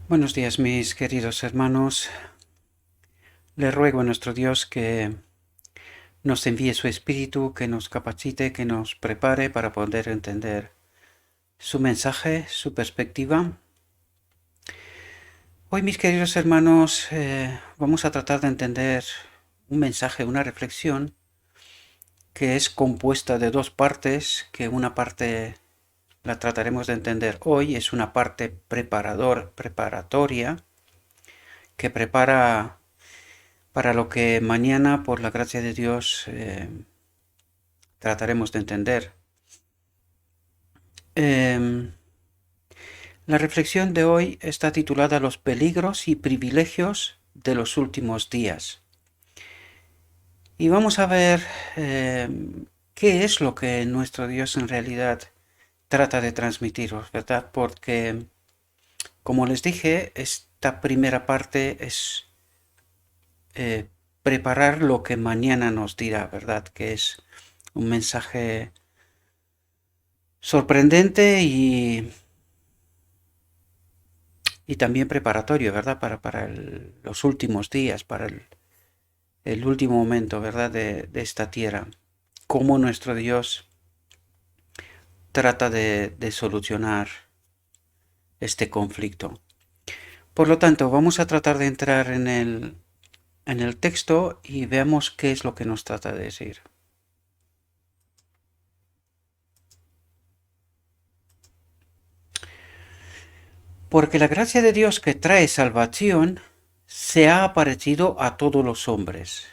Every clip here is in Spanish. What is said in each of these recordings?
Buenos días, mis queridos hermanos. Le ruego a nuestro Dios que nos envíe su Espíritu, que nos capacite, que nos prepare para poder entender su mensaje, su perspectiva. Hoy, mis queridos hermanos, vamos a tratar de entender un mensaje, una reflexión que es compuesta de dos partes, que una parte la trataremos de entender hoy, es una parte preparatoria, que prepara para lo que mañana, por la gracia de Dios, trataremos de entender. Eh, la reflexión de hoy está titulada Los peligros y privilegios de los últimos días. Y vamos a ver eh, qué es lo que nuestro Dios en realidad trata de transmitiros, ¿verdad? Porque, como les dije, esta primera parte es eh, preparar lo que mañana nos dirá, ¿verdad? Que es un mensaje sorprendente y también preparatorio, ¿verdad? Para los últimos días, para el último momento, ¿verdad? De esta tierra. Cómo nuestro Dios trata de solucionar este conflicto. Por lo tanto, vamos a tratar de entrar en el texto y veamos qué es lo que nos trata de decir. Porque la gracia de Dios que trae salvación se ha aparecido a todos los hombres.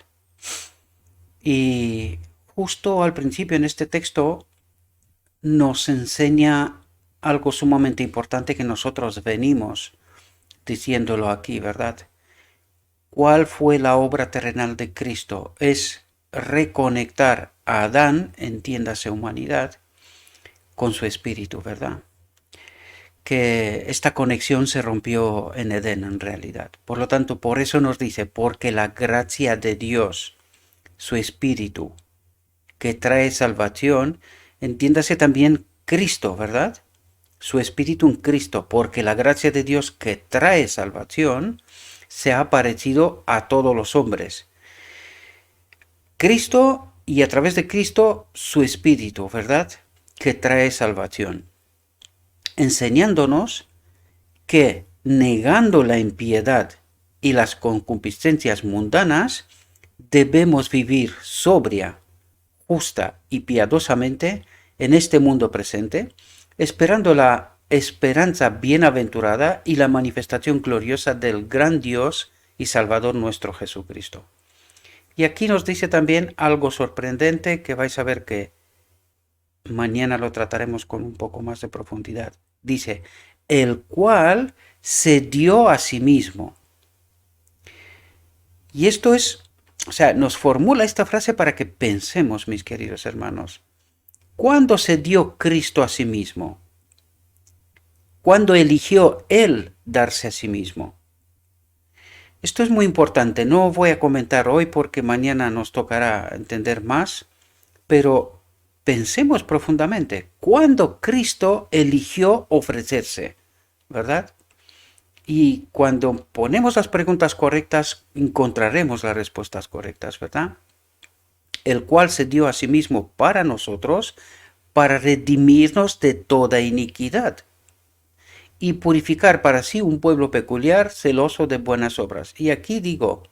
Y justo al principio en este texto nos enseña algo sumamente importante que nosotros venimos diciéndolo aquí, ¿verdad? ¿Cuál fue la obra terrenal de Cristo? Es reconectar a Adán, entiéndase humanidad, con su espíritu, ¿verdad? Que esta conexión se rompió en Edén en realidad. Por lo tanto, por eso nos dice, porque la gracia de Dios, su espíritu, que trae salvación, entiéndase también Cristo, ¿verdad? Su espíritu en Cristo, porque la gracia de Dios que trae salvación se ha aparecido a todos los hombres. Cristo y a través de Cristo su espíritu, ¿verdad? Que trae salvación, enseñándonos que negando la impiedad y las concupiscencias mundanas, debemos vivir sobria, justa y piadosamente en este mundo presente, esperando la esperanza bienaventurada y la manifestación gloriosa del gran Dios y Salvador nuestro Jesucristo. Y aquí nos dice también algo sorprendente que vais a ver que mañana lo trataremos con un poco más de profundidad. Dice, el cual se dio a sí mismo. Y esto es, o sea, nos formula esta frase para que pensemos, mis queridos hermanos. ¿Cuándo se dio Cristo a sí mismo? ¿Cuándo eligió Él darse a sí mismo? Esto es muy importante. No voy a comentar hoy porque mañana nos tocará entender más, pero pensemos profundamente. ¿Cuándo Cristo eligió ofrecerse? ¿Verdad? Y cuando ponemos las preguntas correctas, encontraremos las respuestas correctas, ¿verdad? El cual se dio a sí mismo para nosotros, para redimirnos de toda iniquidad y purificar para sí un pueblo peculiar, celoso de buenas obras. Y aquí digo,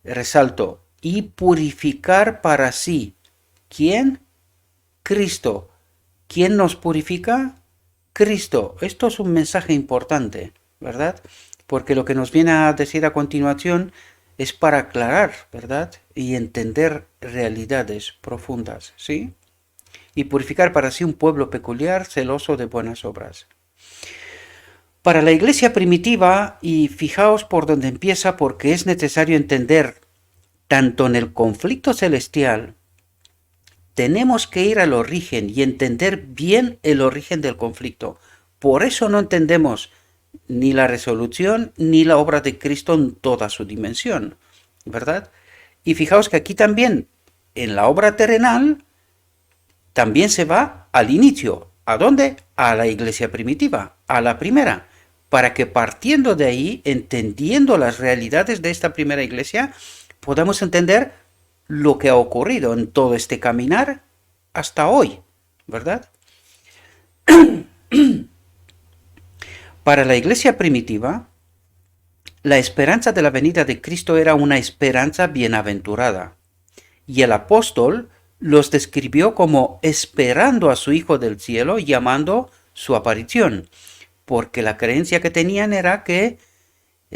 resalto, y purificar para sí. ¿Quién? Cristo. ¿Quién nos purifica? Cristo. Esto es un mensaje importante, ¿verdad? Porque lo que nos viene a decir a continuación es para aclarar, ¿verdad? Y entender realidades profundas, ¿sí? Y purificar para sí un pueblo peculiar, celoso de buenas obras. Para la iglesia primitiva, y fijaos por dónde empieza, porque es necesario entender, tanto en el conflicto celestial, tenemos que ir al origen y entender bien el origen del conflicto. Por eso no entendemos ni la resolución ni la obra de Cristo en toda su dimensión, ¿verdad? Y fijaos que aquí también, en la obra terrenal, también se va al inicio. ¿A dónde? A la iglesia primitiva, a la primera. para que partiendo de ahí, entendiendo las realidades de esta primera iglesia, podamos entender lo que ha ocurrido en todo este caminar hasta hoy, ¿verdad? Para la iglesia primitiva, la esperanza de la venida de Cristo era una esperanza bienaventurada, y el apóstol los describió como esperando a su Hijo del cielo, llamando su aparición, porque la creencia que tenían era que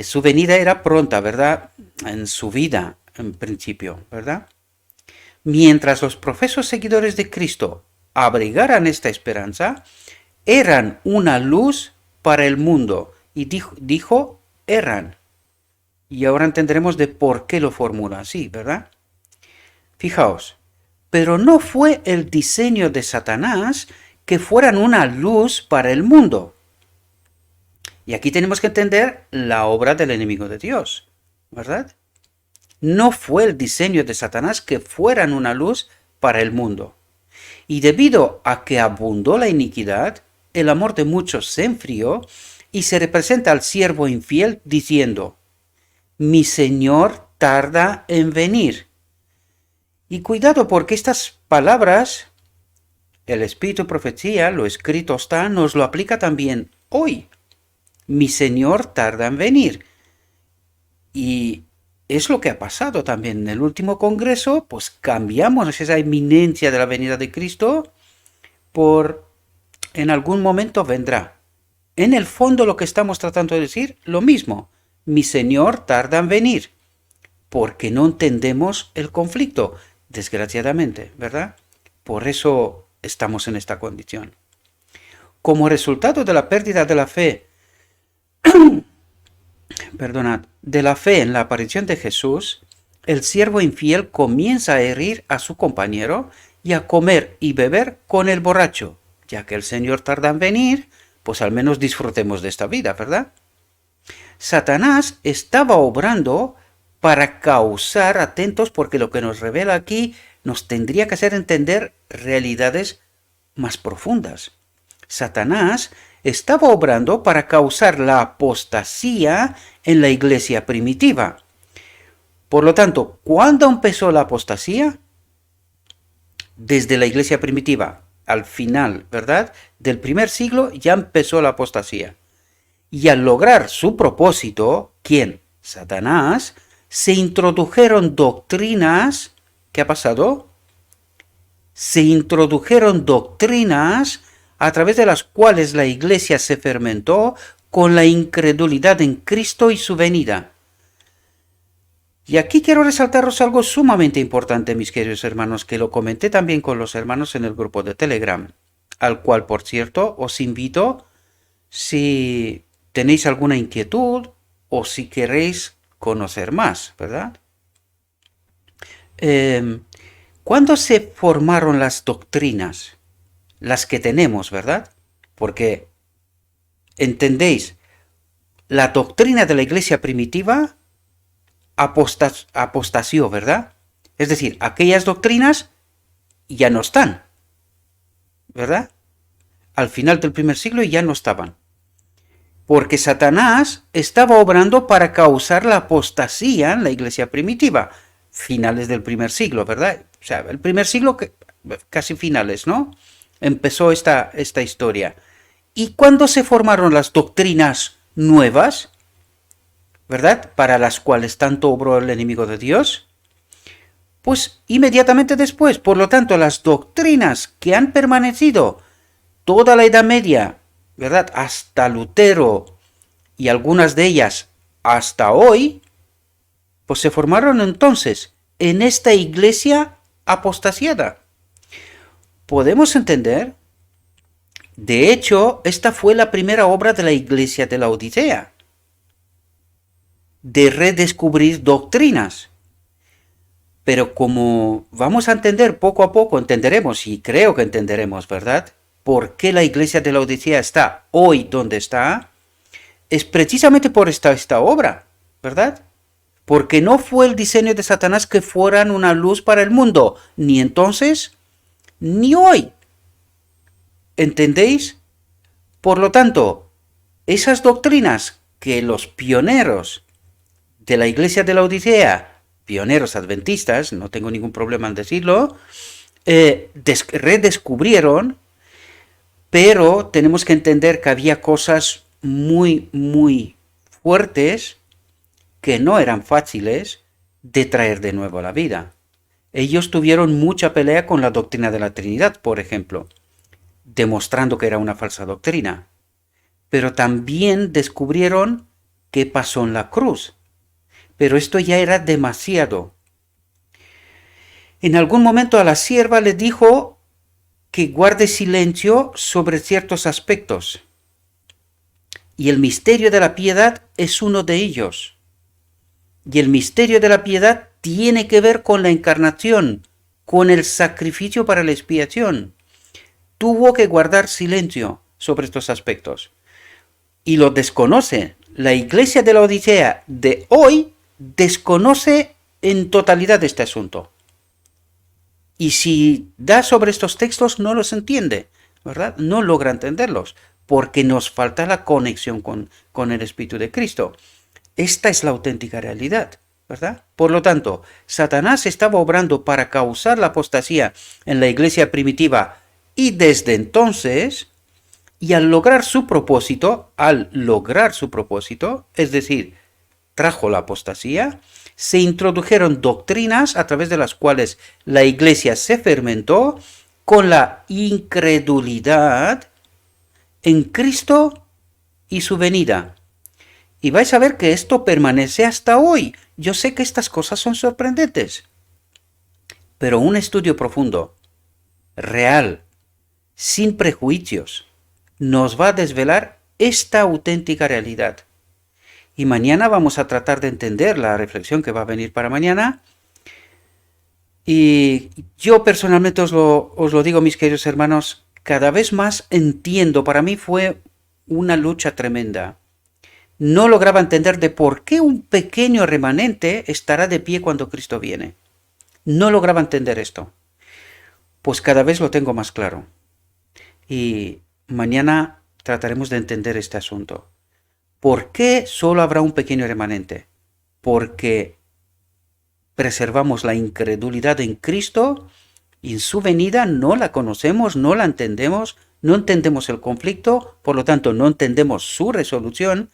su venida era pronta, ¿verdad? En su vida, en principio, ¿verdad? Mientras los profesos seguidores de Cristo abrigaran esta esperanza, eran una luz para el mundo. Y dijo eran. Y ahora entenderemos de por qué lo formula así, ¿verdad? Fijaos, pero no fue el diseño de Satanás que fueran una luz para el mundo. Y aquí tenemos que entender la obra del enemigo de Dios, ¿verdad? No fue el diseño de Satanás que fueran una luz para el mundo. Y debido a que abundó la iniquidad, el amor de muchos se enfrió y se representa al siervo infiel diciendo: mi Señor tarda en venir. Y cuidado, porque estas palabras, el Espíritu Profecía, lo escrito está, nos lo aplica también hoy. Mi Señor tarda en venir. Y es lo que ha pasado también en el último congreso, pues cambiamos esa inminencia de la venida de Cristo por en algún momento vendrá. En el fondo lo que estamos tratando de decir, lo mismo. Mi Señor tarda en venir, porque no entendemos el conflicto, desgraciadamente, ¿verdad? Por eso estamos en esta condición. Como resultado de la pérdida de la fe, de la fe en la aparición de Jesús, el siervo infiel comienza a herir a su compañero y a comer y beber con el borracho. Ya que el Señor tarda en venir, pues al menos disfrutemos de esta vida, ¿verdad? Satanás estaba obrando para causar, atentos, porque lo que nos revela aquí nos tendría que hacer entender realidades más profundas. Satanás estaba obrando para causar la apostasía en la iglesia primitiva. Por lo tanto, ¿cuándo empezó la apostasía? Desde la iglesia primitiva, al final, ¿verdad? Del primer siglo ya empezó la apostasía. Y al lograr su propósito, ¿quién? Satanás, se introdujeron doctrinas. ¿Qué ha pasado? Se introdujeron doctrinas a través de las cuales la iglesia se fermentó con la incredulidad en Cristo y su venida. Y aquí quiero resaltaros algo sumamente importante, mis queridos hermanos, que lo comenté también con los hermanos en el grupo de Telegram, al cual, por cierto, os invito, si tenéis alguna inquietud o si queréis conocer más, ¿verdad? ¿Cuándo se formaron las doctrinas? Las que tenemos, ¿verdad? Porque, entendéis, la doctrina de la iglesia primitiva apostasió, ¿verdad? Es decir, aquellas doctrinas ya no están, ¿verdad? Al final del primer siglo ya no estaban. Porque Satanás estaba obrando para causar la apostasía en la iglesia primitiva, finales del primer siglo, ¿verdad? O sea, el primer siglo, casi finales, ¿no? Empezó esta historia. ¿Y cuándo se formaron las doctrinas nuevas? ¿Verdad? Para las cuales tanto obró el enemigo de Dios. Pues inmediatamente después. Por lo tanto, las doctrinas que han permanecido toda la Edad Media, ¿verdad? Hasta Lutero y algunas de ellas hasta hoy, pues se formaron entonces en esta iglesia apostasiada. Podemos entender, de hecho, esta fue la primera obra de la iglesia de la Odisea, de redescubrir doctrinas. Pero como vamos a entender poco a poco, entenderemos, y creo que entenderemos, ¿verdad?, por qué la iglesia de la Odisea está hoy donde está, es precisamente por esta obra, ¿verdad? Porque no fue el diseño de Satanás que fueran una luz para el mundo, ni entonces, ni hoy. ¿Entendéis? Por lo tanto, esas doctrinas que los pioneros de la iglesia de la Odisea, pioneros adventistas, no tengo ningún problema en decirlo, redescubrieron, pero tenemos que entender que había cosas muy, muy fuertes que no eran fáciles de traer de nuevo a la vida. Ellos tuvieron mucha pelea con la doctrina de la Trinidad, por ejemplo, demostrando que era una falsa doctrina. Pero también descubrieron qué pasó en la cruz. Pero esto ya era demasiado. En algún momento a la sierva le dijo que guarde silencio sobre ciertos aspectos. Y el misterio de la piedad es uno de ellos. Y el misterio de la piedad tiene que ver con la encarnación, con el sacrificio para la expiación. Tuvo que guardar silencio sobre estos aspectos. Y lo desconoce. La iglesia de la Odisea de hoy desconoce en totalidad este asunto. Y si da sobre estos textos no los entiende, ¿verdad? No logra entenderlos, porque nos falta la conexión con el Espíritu de Cristo. Esta es la auténtica realidad, ¿verdad? Por lo tanto, Satanás estaba obrando para causar la apostasía en la iglesia primitiva y desde entonces, y al lograr su propósito, es decir, trajo la apostasía, se introdujeron doctrinas a través de las cuales la iglesia se fermentó con la incredulidad en Cristo y su venida. Y vais a ver que esto permanece hasta hoy. Yo sé que estas cosas son sorprendentes, pero un estudio profundo, real, sin prejuicios, nos va a desvelar esta auténtica realidad. Y mañana vamos a tratar de entender la reflexión que va a venir para mañana. Y yo personalmente os lo digo, mis queridos hermanos, cada vez más entiendo, para mí fue una lucha tremenda. No lograba entender de por qué un pequeño remanente estará de pie cuando Cristo viene. No lograba entender esto. Pues cada vez lo tengo más claro. Y mañana trataremos de entender este asunto. ¿Por qué solo habrá un pequeño remanente? Porque preservamos la incredulidad en Cristo y en su venida no la conocemos, no la entendemos, no entendemos el conflicto, por lo tanto no entendemos su resolución.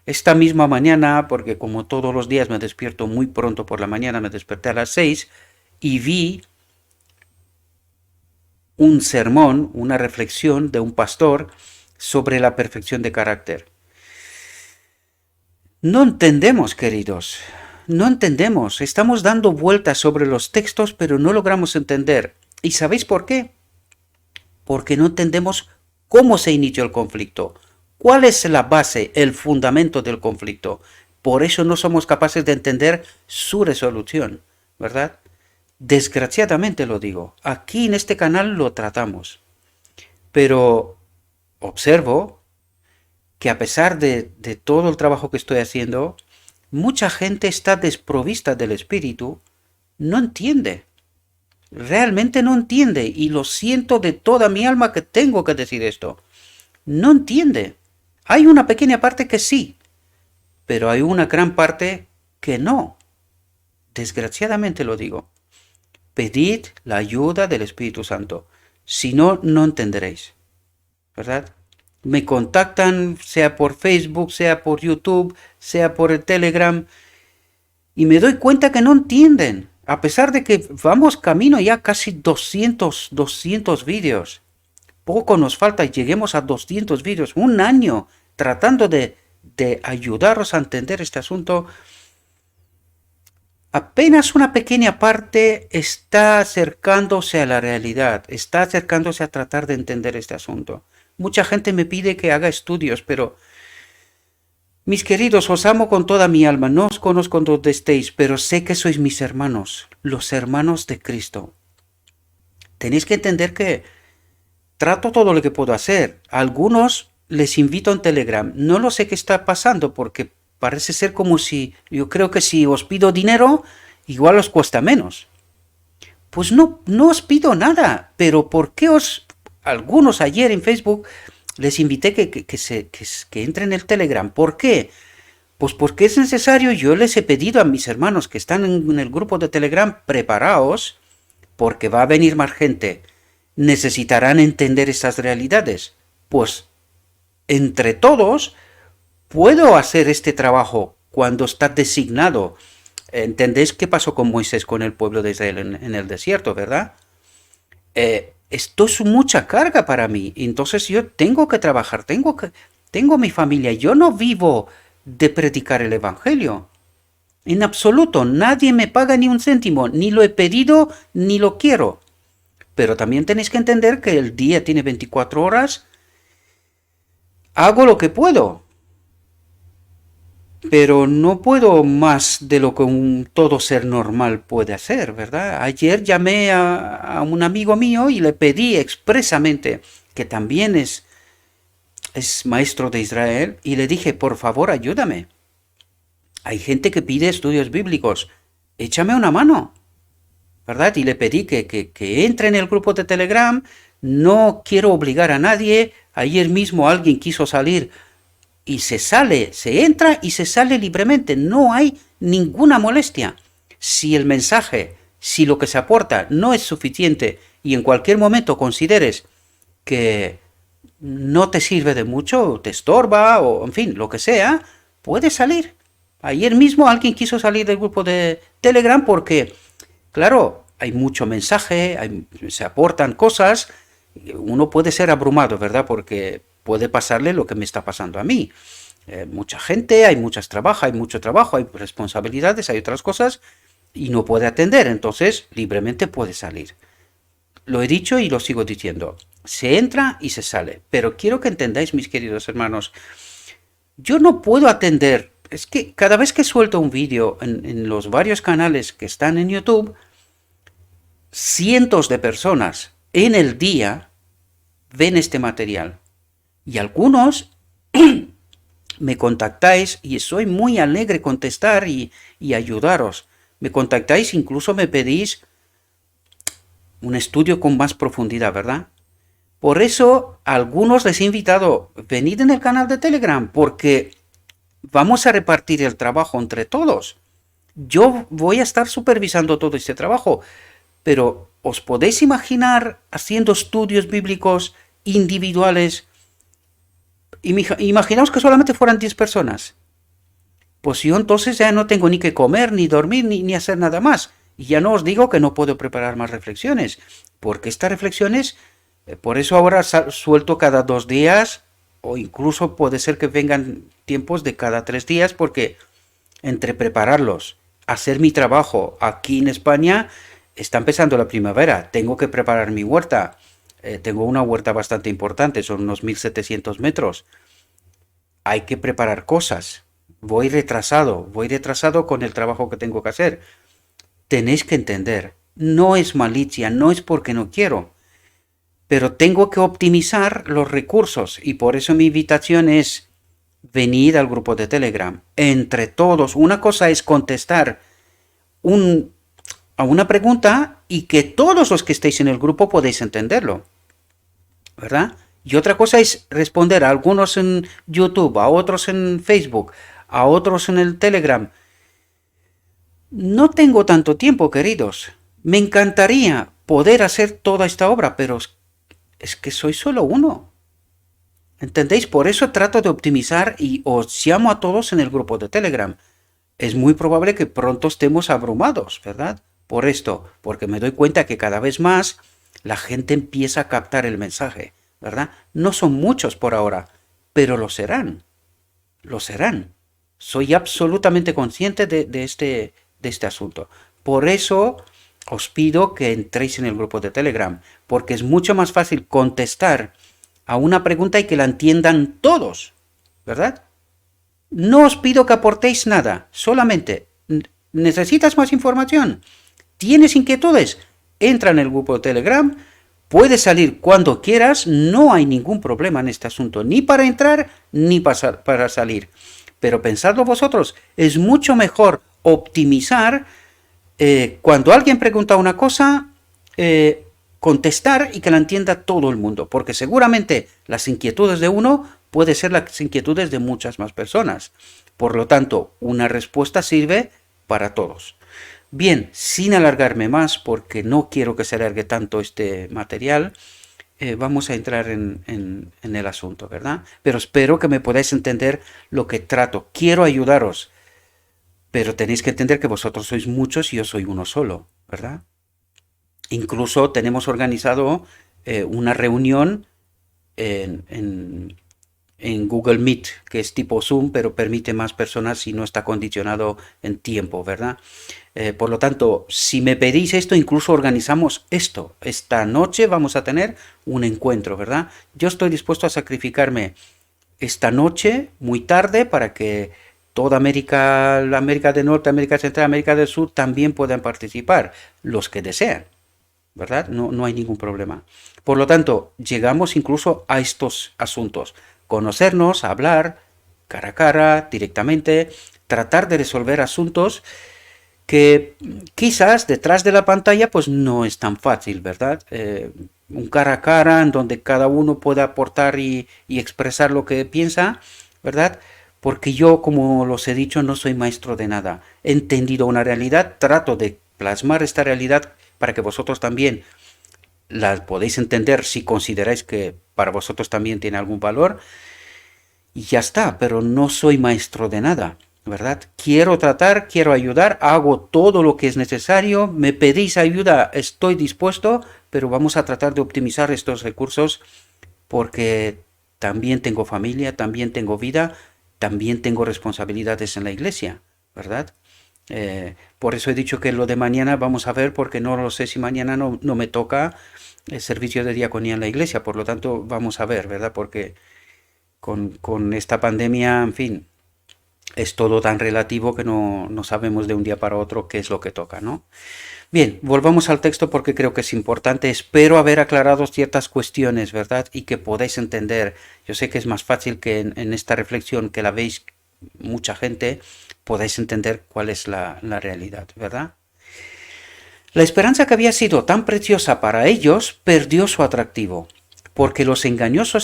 Esta misma mañana, porque como todos los días me despierto muy pronto por la mañana, me desperté a las 6 y vi un sermón, una reflexión de un pastor sobre la perfección de carácter. No entendemos, queridos, no entendemos. Estamos dando vueltas sobre los textos, pero no logramos entender. ¿Y sabéis por qué? Porque no entendemos cómo se inició el conflicto. ¿Cuál es la base, el fundamento del conflicto? Por eso no somos capaces de entender su resolución, ¿verdad? Desgraciadamente lo digo. Aquí en este canal lo tratamos. Pero observo que a pesar de todo el trabajo que estoy haciendo, mucha gente está desprovista del Espíritu, no entiende. Realmente no entiende. Y lo siento de toda mi alma que tengo que decir esto. No entiende. Hay una pequeña parte que sí, pero hay una gran parte que no. Desgraciadamente lo digo. Pedid la ayuda del Espíritu Santo. Si no, no entenderéis. ¿Verdad? Me contactan, sea por Facebook, sea por YouTube, sea por el Telegram, y me doy cuenta que no entienden. A pesar de que vamos camino ya casi 200 vídeos. Poco nos falta y lleguemos a 200 vídeos. Un año tratando de ayudaros a entender este asunto. Apenas una pequeña parte está acercándose a la realidad. Está acercándose a tratar de entender este asunto. Mucha gente me pide que haga estudios, pero mis queridos, os amo con toda mi alma, no os conozco donde estéis, pero sé que sois mis hermanos, los hermanos de Cristo. Tenéis que entender que trato todo lo que puedo hacer. A algunos les invito en Telegram. No lo sé qué está pasando porque parece ser como si, yo creo que si os pido dinero, igual os cuesta menos. Pues no os pido nada, pero ¿por qué algunos ayer en Facebook les invité que entren en el Telegram. ¿Por qué? Pues porque es necesario. Yo les he pedido a mis hermanos que están en el grupo de Telegram, preparaos, porque va a venir más gente. Necesitarán entender estas realidades. Pues entre todos puedo hacer este trabajo cuando está designado. ¿Entendéis qué pasó con Moisés, con el pueblo de Israel en el desierto, verdad? Esto es mucha carga para mí. Entonces yo tengo que trabajar, tengo mi familia. Yo no vivo de predicar el Evangelio. En absoluto, nadie me paga ni un céntimo, ni lo he pedido, ni lo quiero. Pero también tenéis que entender que el día tiene 24 horas. Hago lo que puedo, pero no puedo más de lo que todo ser normal puede hacer, ¿verdad? Ayer llamé a un amigo mío y le pedí expresamente, que también es maestro de Israel, y le dije, por favor, ayúdame. Hay gente que pide estudios bíblicos, échame una mano, ¿verdad? Y le pedí que entre en el grupo de Telegram. No quiero obligar a nadie. Ayer mismo alguien quiso salir y se sale, se entra y se sale libremente. No hay ninguna molestia. Si el mensaje, si lo que se aporta no es suficiente y en cualquier momento consideres que no te sirve de mucho, te estorba o en fin, lo que sea, puedes salir. Ayer mismo alguien quiso salir del grupo de Telegram porque, claro, hay mucho mensaje, se aportan cosas, uno puede ser abrumado, ¿verdad? Porque puede pasarle lo que me está pasando a mí. Mucha gente, hay mucho trabajo, hay responsabilidades, hay otras cosas y no puede atender, entonces libremente puede salir. Lo he dicho y lo sigo diciendo. Se entra y se sale. Pero quiero que entendáis, mis queridos hermanos, yo no puedo atender. Es que cada vez que suelto un vídeo en los varios canales que están en YouTube, cientos de personas en el día ven este material. Y algunos me contactáis y soy muy alegre contestar y ayudaros. Me contactáis, incluso me pedís un estudio con más profundidad, ¿verdad? Por eso a algunos les he invitado, venid en el canal de Telegram, porque vamos a repartir el trabajo entre todos. Yo voy a estar supervisando todo este trabajo, pero ¿os podéis imaginar haciendo estudios bíblicos individuales? Imaginaos que solamente fueran 10 personas. Pues yo entonces ya no tengo ni que comer, ni dormir, ni hacer nada más. Y ya no os digo que no puedo preparar más reflexiones, porque estas reflexiones, por eso ahora suelto cada 2 días, o incluso puede ser que vengan tiempos de cada 3 días, porque entre prepararlos, hacer mi trabajo aquí en España, está empezando la primavera, tengo que preparar mi huerta. Tengo una huerta bastante importante, son unos 1700 metros. Hay que preparar cosas. Voy retrasado con el trabajo que tengo que hacer. Tenéis que entender, no es malicia, no es porque no quiero, pero tengo que optimizar los recursos y por eso mi invitación es venid al grupo de Telegram. Entre todos, una cosa es contestar a una pregunta y que todos los que estéis en el grupo podéis entenderlo, ¿verdad? Y otra cosa es responder a algunos en YouTube, a otros en Facebook, a otros en el Telegram. No tengo tanto tiempo, queridos. Me encantaría poder hacer toda esta obra, pero es que soy solo uno. ¿Entendéis? Por eso trato de optimizar y os llamo a todos en el grupo de Telegram. Es muy probable que pronto estemos abrumados, ¿verdad? Por esto, porque me doy cuenta que cada vez más la gente empieza a captar el mensaje, ¿verdad? No son muchos por ahora, pero lo serán. Lo serán. Soy absolutamente consciente de este asunto. Por eso os pido que entréis en el grupo de Telegram, porque es mucho más fácil contestar a una pregunta y que la entiendan todos, ¿verdad? No os pido que aportéis nada, solamente necesitas más información, tienes inquietudes, entra en el grupo de Telegram, puedes salir cuando quieras, no hay ningún problema en este asunto, ni para entrar ni para salir. Pero pensadlo vosotros, es mucho mejor optimizar. Cuando alguien pregunta una cosa, contestar y que la entienda todo el mundo, porque seguramente las inquietudes de uno pueden ser las inquietudes de muchas más personas. Por lo tanto, una respuesta sirve para todos. Bien, sin alargarme más, porque no quiero que se alargue tanto este material, vamos a entrar en el asunto, ¿verdad? Pero espero que me podáis entender lo que trato. Quiero ayudaros, pero tenéis que entender que vosotros sois muchos y yo soy uno solo, ¿verdad? Incluso tenemos organizado una reunión en Google Meet, que es tipo Zoom, pero permite más personas y no está condicionado en tiempo, ¿verdad? Por lo tanto, si me pedís esto, incluso organizamos esto. Esta noche vamos a tener un encuentro, ¿verdad? Yo estoy dispuesto a sacrificarme esta noche, muy tarde, para que toda América, la América del Norte, América Central, América del Sur también puedan participar, los que desean, ¿verdad? No hay ningún problema. Por lo tanto, llegamos incluso a estos asuntos. Conocernos, hablar cara a cara, directamente, tratar de resolver asuntos que quizás detrás de la pantalla pues no es tan fácil, ¿verdad? Un cara a cara en donde cada uno pueda aportar y expresar lo que piensa, ¿verdad? Porque yo, como los he dicho, no soy maestro de nada. He entendido una realidad, trato de plasmar esta realidad para que vosotros también la podéis entender si consideráis que para vosotros también tiene algún valor. Y ya está, pero no soy maestro de nada, ¿verdad? Quiero tratar, quiero ayudar, hago todo lo que es necesario, me pedís ayuda, estoy dispuesto, pero vamos a tratar de optimizar estos recursos porque también tengo familia, también tengo vida, también tengo responsabilidades en la iglesia, ¿verdad? Por eso he dicho que lo de mañana vamos a ver, porque no lo sé si mañana no me toca el servicio de diaconía en la iglesia, por lo tanto vamos a ver, ¿verdad? Porque con esta pandemia, en fin, es todo tan relativo que no sabemos de un día para otro qué es lo que toca, ¿no? Bien, volvamos al texto porque creo que es importante. Espero haber aclarado ciertas cuestiones, ¿verdad? Y que podáis entender. Yo sé que es más fácil que en esta reflexión que la veis mucha gente, podáis entender cuál es la realidad, ¿verdad? La esperanza que había sido tan preciosa para ellos perdió su atractivo, porque los engaños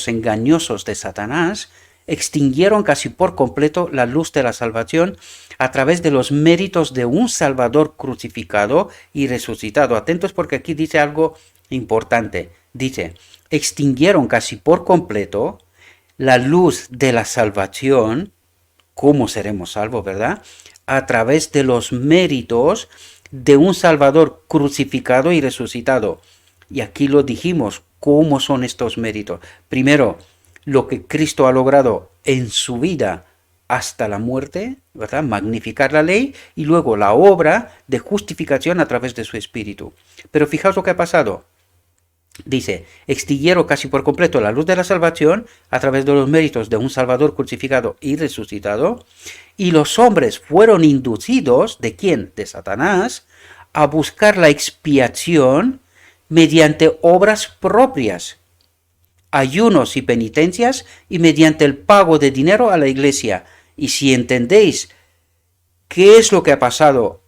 engañosos de Satanás extinguieron casi por completo la luz de la salvación a través de los méritos de un Salvador crucificado y resucitado. Atentos porque aquí dice algo importante. Dice, extinguieron casi por completo la luz de la salvación. ¿Cómo seremos salvos, verdad? A través de los méritos de un Salvador crucificado y resucitado. Y aquí lo dijimos, ¿cómo son estos méritos? Primero, lo que Cristo ha logrado en su vida hasta la muerte, ¿verdad? Magnificar la ley, y luego la obra de justificación a través de su Espíritu. Pero fijaos lo que ha pasado. Dice, extinguieron casi por completo la luz de la salvación a través de los méritos de un Salvador crucificado y resucitado, y los hombres fueron inducidos, ¿de quién? De Satanás, a buscar la expiación mediante obras propias, ayunos y penitencias, y mediante el pago de dinero a la iglesia. Y si entendéis qué es lo que ha pasado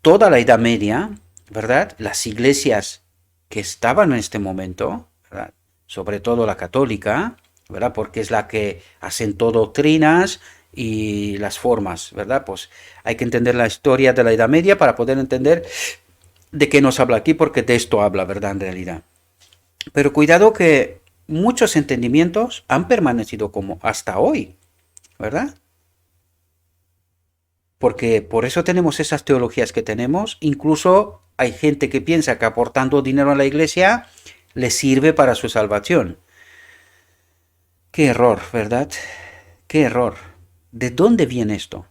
toda la Edad Media, ¿verdad? Las iglesias que estaban en este momento, ¿verdad? Sobre todo la católica, ¿verdad? Porque es la que asentó doctrinas y las formas, ¿verdad? Pues hay que entender la historia de la Edad Media para poder entender de qué nos habla aquí, porque de esto habla, ¿verdad? En realidad. Pero cuidado que muchos entendimientos han permanecido como hasta hoy, ¿verdad? Porque por eso tenemos esas teologías que tenemos. Incluso hay gente que piensa que aportando dinero a la iglesia le sirve para su salvación. Qué error, ¿verdad? Qué error. ¿De dónde viene esto?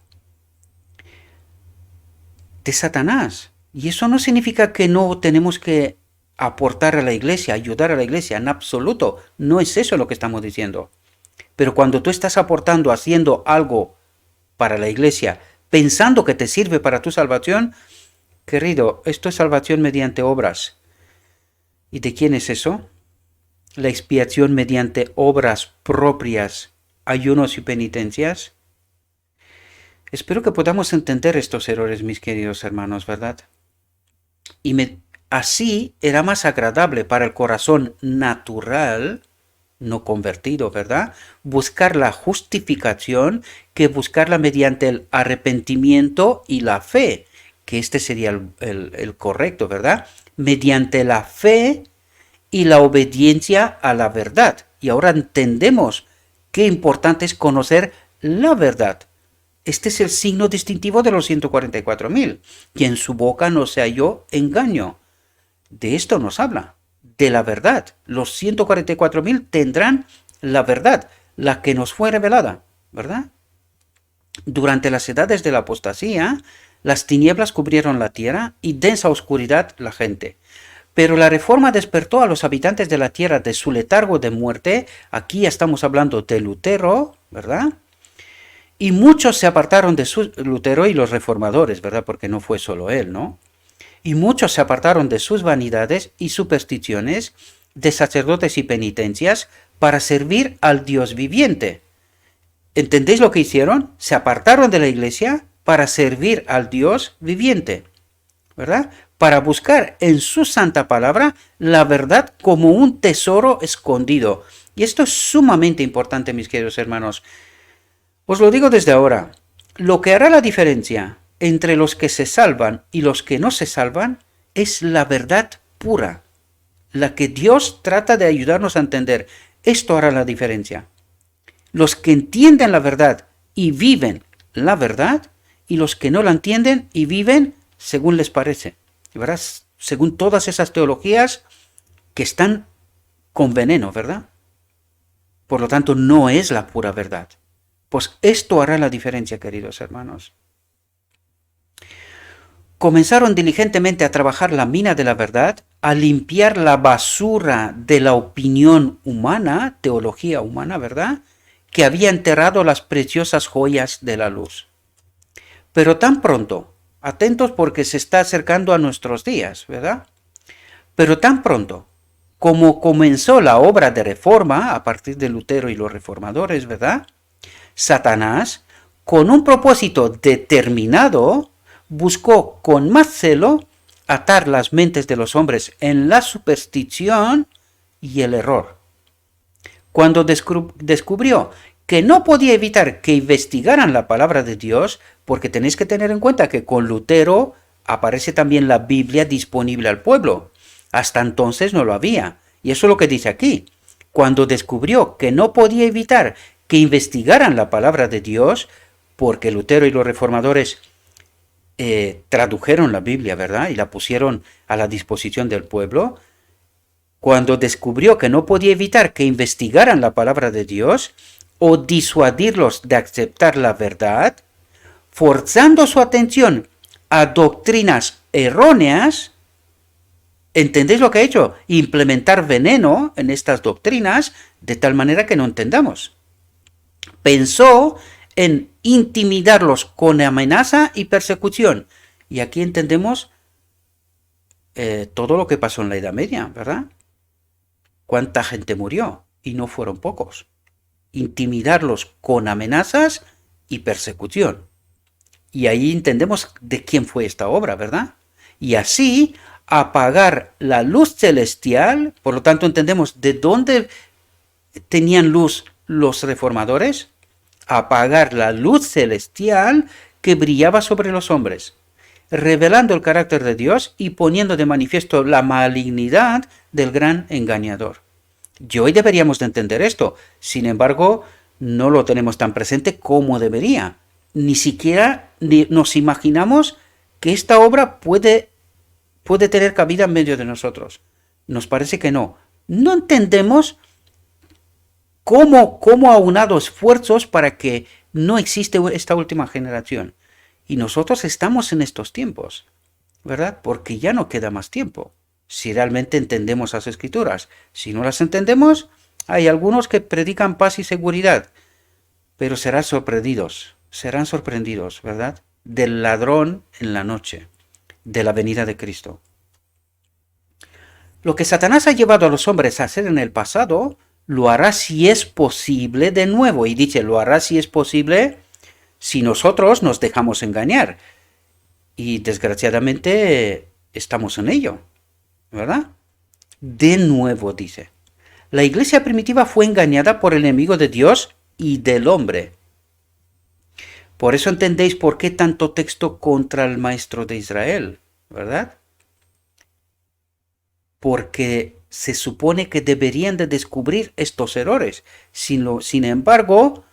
De Satanás. Y eso no significa que no tenemos que aportar a la iglesia, ayudar a la iglesia. En absoluto. No es eso lo que estamos diciendo. Pero cuando tú estás aportando, haciendo algo para la iglesia, pensando que te sirve para tu salvación, querido, esto es salvación mediante obras. ¿Y de quién es eso? La expiación mediante obras propias, ayunos y penitencias. Espero que podamos entender estos errores, mis queridos hermanos, ¿verdad? Y Así era más agradable para el corazón natural, no convertido, ¿verdad? Buscar la justificación que buscarla mediante el arrepentimiento y la fe, que este sería el correcto, ¿verdad? Mediante la fe y la obediencia a la verdad. Y ahora entendemos qué importante es conocer la verdad. Este es el signo distintivo de los 144.000, que en su boca no se halló engaño. De esto nos habla, de la verdad. Los 144.000 tendrán la verdad, la que nos fue revelada, ¿verdad? Durante las edades de la apostasía, las tinieblas cubrieron la tierra y densa oscuridad la gente. Pero la reforma despertó a los habitantes de la tierra de su letargo de muerte. Aquí estamos hablando de Lutero, ¿verdad? Y muchos se apartaron de Lutero y los reformadores, ¿verdad? Porque no fue solo él, ¿no? Y muchos se apartaron de sus vanidades y supersticiones, de sacerdotes y penitencias, para servir al Dios viviente. ¿Entendéis lo que hicieron? Se apartaron de la iglesia para servir al Dios viviente, ¿verdad? Para buscar en su santa palabra la verdad como un tesoro escondido. Y esto es sumamente importante, mis queridos hermanos. Os lo digo desde ahora. Lo que hará la diferencia entre los que se salvan y los que no se salvan es la verdad pura, la que Dios trata de ayudarnos a entender. Esto hará la diferencia. Los que entienden la verdad y viven la verdad, y los que no la entienden y viven según les parece. ¿Verdad? Según todas esas teologías que están con veneno, ¿verdad? Por lo tanto, no es la pura verdad. Pues esto hará la diferencia, queridos hermanos. Comenzaron diligentemente a trabajar la mina de la verdad, a limpiar la basura de la opinión humana, teología humana, ¿verdad?, que había enterrado las preciosas joyas de la luz. Pero tan pronto, atentos porque se está acercando a nuestros días, ¿verdad? Pero tan pronto como comenzó la obra de reforma a partir de Lutero y los reformadores, ¿verdad?, Satanás, con un propósito determinado, buscó con más celo atar las mentes de los hombres en la superstición y el error. Cuando descubrió que no podía evitar que investigaran la palabra de Dios, porque tenéis que tener en cuenta que con Lutero aparece también la Biblia disponible al pueblo. Hasta entonces no lo había. Y eso es lo que dice aquí. Cuando descubrió que no podía evitar que investigaran la palabra de Dios, porque Lutero y los reformadores tradujeron la Biblia, ¿verdad?, y la pusieron a la disposición del pueblo. Cuando descubrió que no podía evitar que investigaran la palabra de Dios o disuadirlos de aceptar la verdad, forzando su atención a doctrinas erróneas, ¿entendéis lo que ha hecho? Implementar veneno en estas doctrinas de tal manera que no entendamos. Pensó en intimidarlos con amenaza y persecución. Y aquí entendemos todo lo que pasó en la Edad Media, ¿verdad? ¿Cuánta gente murió? Y no fueron pocos. Intimidarlos con amenazas y persecución. Y ahí entendemos de quién fue esta obra, ¿verdad? Y así apagar la luz celestial. Por lo tanto entendemos de dónde tenían luz los reformadores. Apagar la luz celestial que brillaba sobre los hombres, revelando el carácter de Dios y poniendo de manifiesto la malignidad del gran engañador. Y hoy deberíamos de entender esto. Sin embargo, no lo tenemos tan presente como debería. Ni siquiera nos imaginamos que esta obra puede tener cabida en medio de nosotros. Nos parece que no. No entendemos cómo ha aunado esfuerzos para que no existe esta última generación. Y nosotros estamos en estos tiempos, ¿verdad? Porque ya no queda más tiempo. Si realmente entendemos las Escrituras. Si no las entendemos, hay algunos que predican paz y seguridad, pero serán sorprendidos, ¿verdad?, del ladrón en la noche, de la venida de Cristo. Lo que Satanás ha llevado a los hombres a hacer en el pasado, lo hará si es posible de nuevo. Y dice, lo hará si es posible si nosotros nos dejamos engañar. Y desgraciadamente estamos en ello. ¿verdad? De nuevo dice, la iglesia primitiva fue engañada por el enemigo de Dios y del hombre. Por eso entendéis por qué tanto texto contra el maestro de Israel, ¿verdad? Porque se supone que deberían de descubrir estos errores. Sin embargo,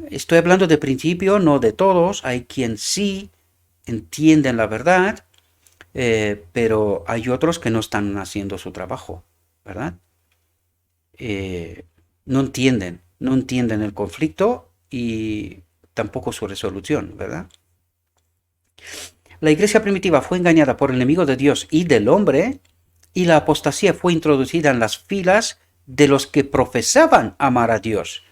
estoy hablando de principio, no de todos. Hay quien sí entienden la verdad, pero hay otros que no están haciendo su trabajo, ¿verdad? No entienden el conflicto y tampoco su resolución, ¿verdad? La iglesia primitiva fue engañada por el enemigo de Dios y del hombre, y la apostasía fue introducida en las filas de los que profesaban amar a Dios.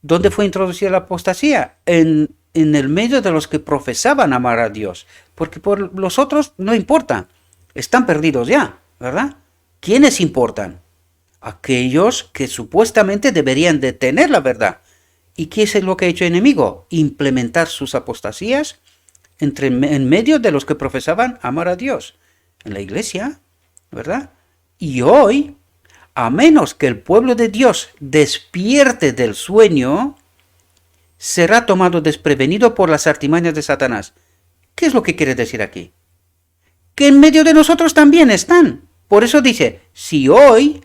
¿Dónde fue introducida la apostasía? En el medio de los que profesaban amar a Dios, porque por los otros no importa, están perdidos ya, ¿verdad? ¿Quiénes importan? Aquellos que supuestamente deberían de tener la verdad. ¿Y qué es lo que ha hecho el enemigo? Implementar sus apostasías en medio de los que profesaban amar a Dios. En la iglesia, ¿verdad? Y hoy, a menos que el pueblo de Dios despierte del sueño, será tomado desprevenido por las artimañas de Satanás. ¿Qué es lo que quiere decir aquí? Que en medio de nosotros también están. Por eso dice, si hoy,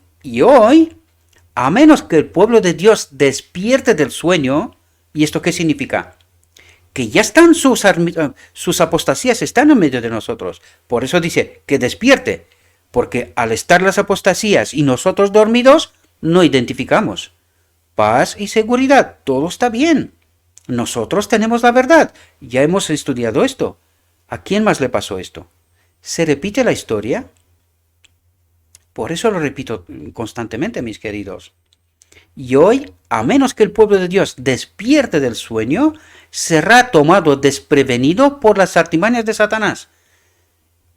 a menos que el pueblo de Dios despierte del sueño, ¿y esto qué significa? Que ya están sus apostasías, están en medio de nosotros. Por eso dice que despierte, porque al estar las apostasías y nosotros dormidos, no identificamos. Paz y seguridad, todo está bien. Nosotros tenemos la verdad, ya hemos estudiado esto. ¿A quién más le pasó esto? ¿Se repite la historia? Por eso lo repito constantemente, mis queridos. Y hoy, a menos que el pueblo de Dios despierte del sueño, será tomado desprevenido por las artimañas de Satanás.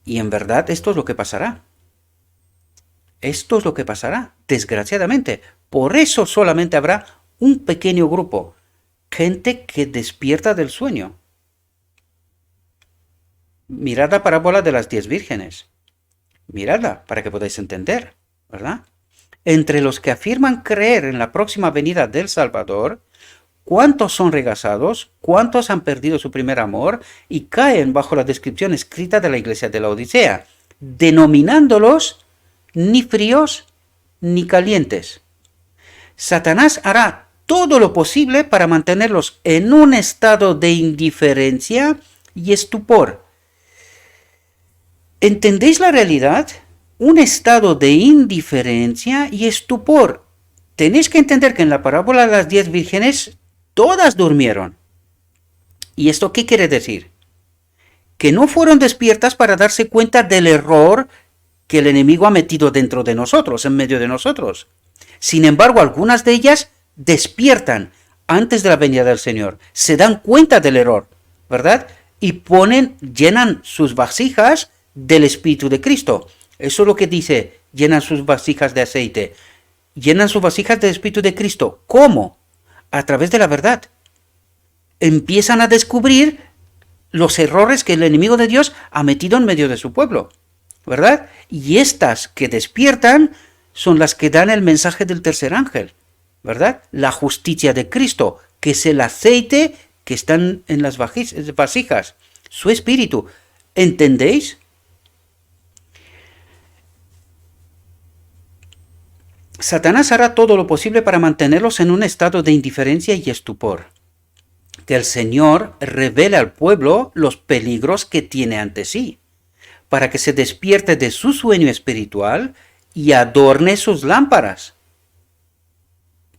Y en verdad esto es lo que pasará. Esto es lo que pasará, desgraciadamente. Por eso solamente habrá un pequeño grupo, gente que despierta del sueño. Mirad la parábola de las 10 vírgenes. Miradla para que podáis entender, ¿verdad? Entre los que afirman creer en la próxima venida del Salvador, ¿cuántos son regazados? ¿Cuántos han perdido su primer amor? Y caen bajo la descripción escrita de la iglesia de la Odisea, denominándolos ni fríos ni calientes. Satanás hará todo lo posible para mantenerlos en un estado de indiferencia y estupor. ¿Entendéis la realidad? Un estado de indiferencia y estupor. Tenéis que entender que en la parábola de las 10 vírgenes, todas durmieron. ¿Y esto qué quiere decir? Que no fueron despiertas para darse cuenta del error que el enemigo ha metido dentro de nosotros, en medio de nosotros. Sin embargo, algunas de ellas despiertan antes de la venida del Señor. Se dan cuenta del error, ¿verdad? Y llenan sus vasijas del Espíritu de Cristo. Eso es lo que dice, llenan sus vasijas de aceite. Llenan sus vasijas del Espíritu de Cristo. ¿Cómo? A través de la verdad. Empiezan a descubrir los errores que el enemigo de Dios ha metido en medio de su pueblo, ¿verdad? Y estas que despiertan son las que dan el mensaje del tercer ángel, ¿verdad? La justicia de Cristo, que es el aceite que están en las vasijas, su espíritu. ¿Entendéis? Satanás hará todo lo posible para mantenerlos en un estado de indiferencia y estupor. Que el Señor revele al pueblo los peligros que tiene ante sí, para que se despierte de su sueño espiritual y adorne sus lámparas.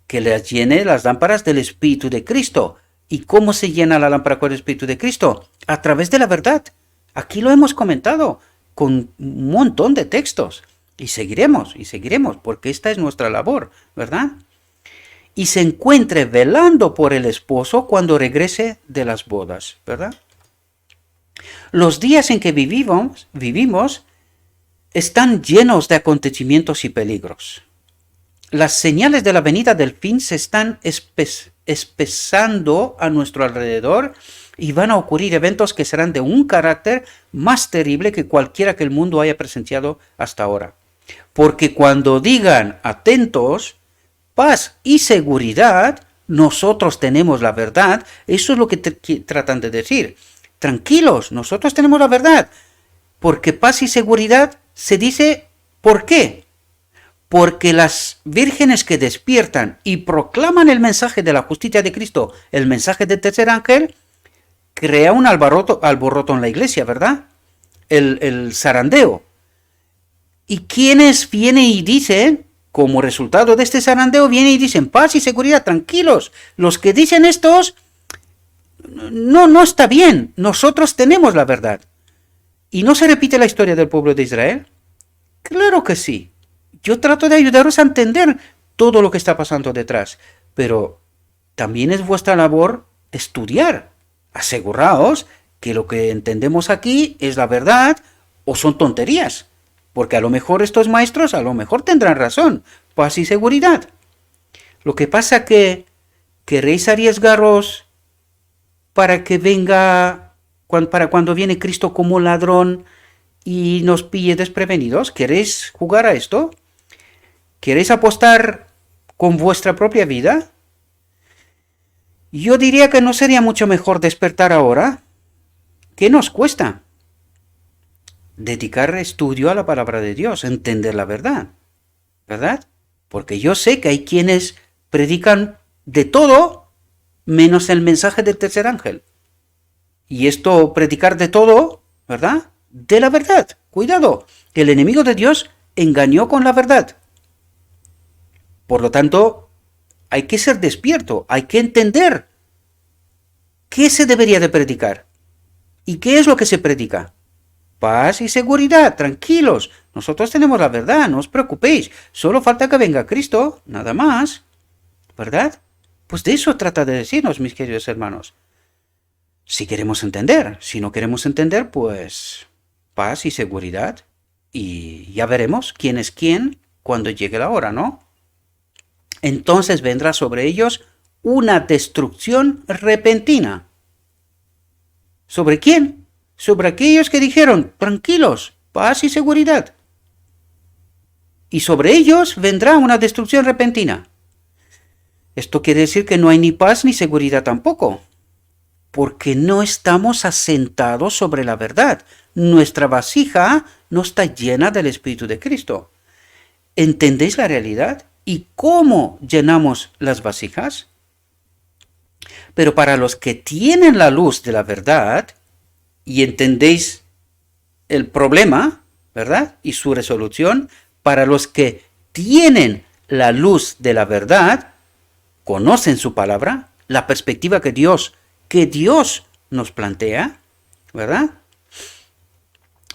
Que les llene las lámparas del Espíritu de Cristo. ¿Y cómo se llena la lámpara con el Espíritu de Cristo? A través de la verdad. Aquí lo hemos comentado con un montón de textos. Y seguiremos, porque esta es nuestra labor, ¿verdad? Y se encuentre velando por el esposo cuando regrese de las bodas, ¿verdad? Los días en que vivimos están llenos de acontecimientos y peligros. Las señales de la venida del fin se están espesando a nuestro alrededor y van a ocurrir eventos que serán de un carácter más terrible que cualquiera que el mundo haya presenciado hasta ahora. Porque cuando digan atentos, paz y seguridad, nosotros tenemos la verdad, eso es lo que tratan de decir. Tranquilos, nosotros tenemos la verdad. Porque paz y seguridad se dice, ¿por qué? Porque las vírgenes que despiertan y proclaman el mensaje de la justicia de Cristo, el mensaje del tercer ángel, crea un alboroto en la iglesia, ¿verdad? El zarandeo. ¿Y quienes vienen y dicen, como resultado de este zarandeo, vienen y dicen paz y seguridad, tranquilos? Los que dicen estos, no está bien, nosotros tenemos la verdad. ¿Y no se repite la historia del pueblo de Israel? Claro que sí. Yo trato de ayudaros a entender todo lo que está pasando detrás, pero también es vuestra labor estudiar. Aseguraos que lo que entendemos aquí es la verdad o son tonterías, porque a lo mejor estos maestros a lo mejor tendrán razón, paz y seguridad. Lo que pasa que queréis arriesgaros para que venga, para cuando viene Cristo como ladrón y nos pille desprevenidos. ¿Queréis jugar a esto? ¿Queréis apostar con vuestra propia vida? Yo diría que no sería mucho mejor despertar ahora. ¿Qué nos cuesta? Dedicar estudio a la palabra de Dios, entender la verdad, ¿verdad? Porque yo sé que hay quienes predican de todo menos el mensaje del tercer ángel. Y esto, predicar de todo, ¿verdad? De la verdad. Cuidado, el enemigo de Dios engañó con la verdad. Por lo tanto, hay que ser despierto, hay que entender qué se debería de predicar y qué es lo que se predica. Paz y seguridad, tranquilos, nosotros tenemos la verdad, no os preocupéis, solo falta que venga Cristo, nada más, ¿verdad? Pues de eso trata de decirnos, mis queridos hermanos. Si queremos entender, si no queremos entender, pues paz y seguridad, y ya veremos quién es quién cuando llegue la hora, ¿no? Entonces vendrá sobre ellos una destrucción repentina. ¿Sobre quién? Sobre aquellos que dijeron, tranquilos, paz y seguridad. Y sobre ellos vendrá una destrucción repentina. Esto quiere decir que no hay ni paz ni seguridad tampoco, porque no estamos asentados sobre la verdad. Nuestra vasija no está llena del Espíritu de Cristo. ¿Entendéis la realidad? ¿Y cómo llenamos las vasijas? Pero para los que tienen la luz de la verdad, y entendéis el problema, ¿verdad? Y su resolución, para los que tienen la luz de la verdad, conocen su palabra, la perspectiva que Dios nos plantea, ¿verdad?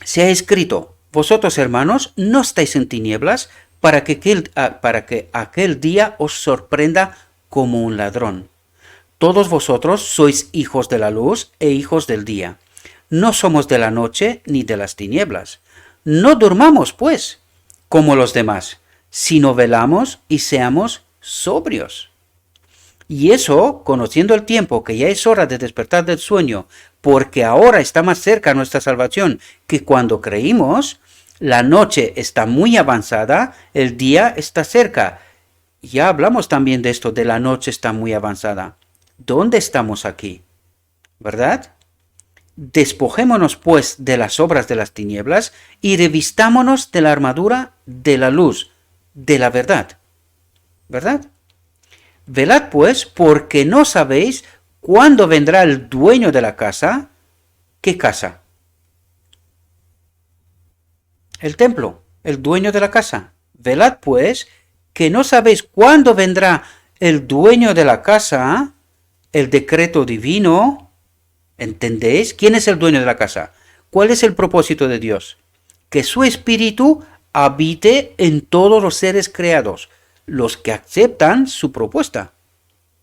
Se ha escrito, vosotros hermanos, no estáis en tinieblas, para que aquel día os sorprenda como un ladrón. Todos vosotros sois hijos de la luz e hijos del día. No somos de la noche ni de las tinieblas. No durmamos, pues, como los demás, sino velamos y seamos sobrios. Y eso, conociendo el tiempo, que ya es hora de despertar del sueño, porque ahora está más cerca nuestra salvación que cuando creímos, la noche está muy avanzada, el día está cerca. Ya hablamos también de esto, de la noche está muy avanzada. ¿Dónde estamos aquí? ¿Verdad? Despojémonos pues de las obras de las tinieblas y revistámonos de la armadura de la luz, de la verdad. ¿Verdad? Velad pues, porque no sabéis cuándo vendrá el dueño de la casa. ¿Qué casa? El templo, el dueño de la casa. Velad pues, que no sabéis cuándo vendrá el dueño de la casa, el decreto divino. ¿Entendéis? ¿Quién es el dueño de la casa? ¿Cuál es el propósito de Dios? Que su espíritu habite en todos los seres creados, los que aceptan su propuesta,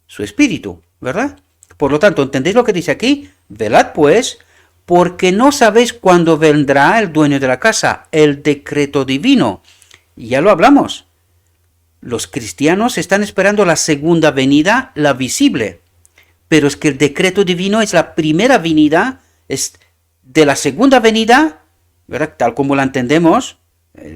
su espíritu, ¿verdad? Por lo tanto, ¿entendéis lo que dice aquí? Velad pues, porque no sabéis cuándo vendrá el dueño de la casa, el decreto divino. Y ya lo hablamos. Los cristianos están esperando la segunda venida, la visible. Pero es que el decreto divino es la primera venida, es de la segunda venida, ¿verdad? Tal como la entendemos,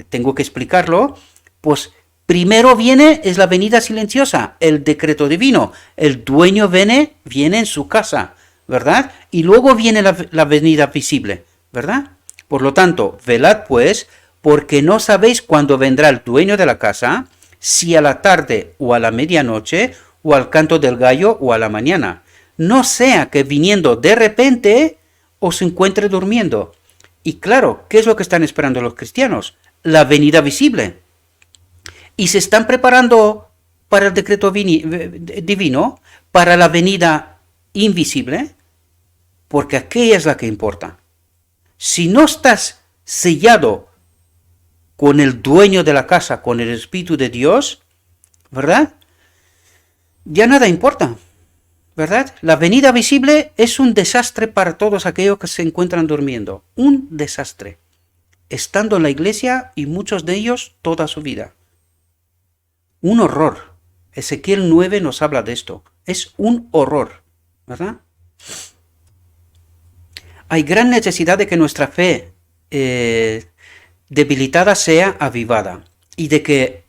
tengo que explicarlo, pues primero viene, es la venida silenciosa, el decreto divino. El dueño viene en su casa, ¿verdad? Y luego viene la venida visible, ¿verdad? Por lo tanto, velad pues, porque no sabéis cuándo vendrá el dueño de la casa, si a la tarde o a la medianoche, o al canto del gallo o a la mañana. No sea que viniendo de repente os encuentre durmiendo. Y claro, ¿qué es lo que están esperando los cristianos? La venida visible. Y se están preparando para el decreto divino, para la venida invisible, porque aquella es la que importa. Si no estás sellado con el dueño de la casa, con el Espíritu de Dios, ¿verdad? Ya nada importa, ¿verdad? La venida visible es un desastre para todos aquellos que se encuentran durmiendo. Un desastre. Estando en la iglesia y muchos de ellos toda su vida. Un horror. Ezequiel 9 nos habla de esto. Es un horror, ¿verdad? Hay gran necesidad de que nuestra fe debilitada sea avivada y de que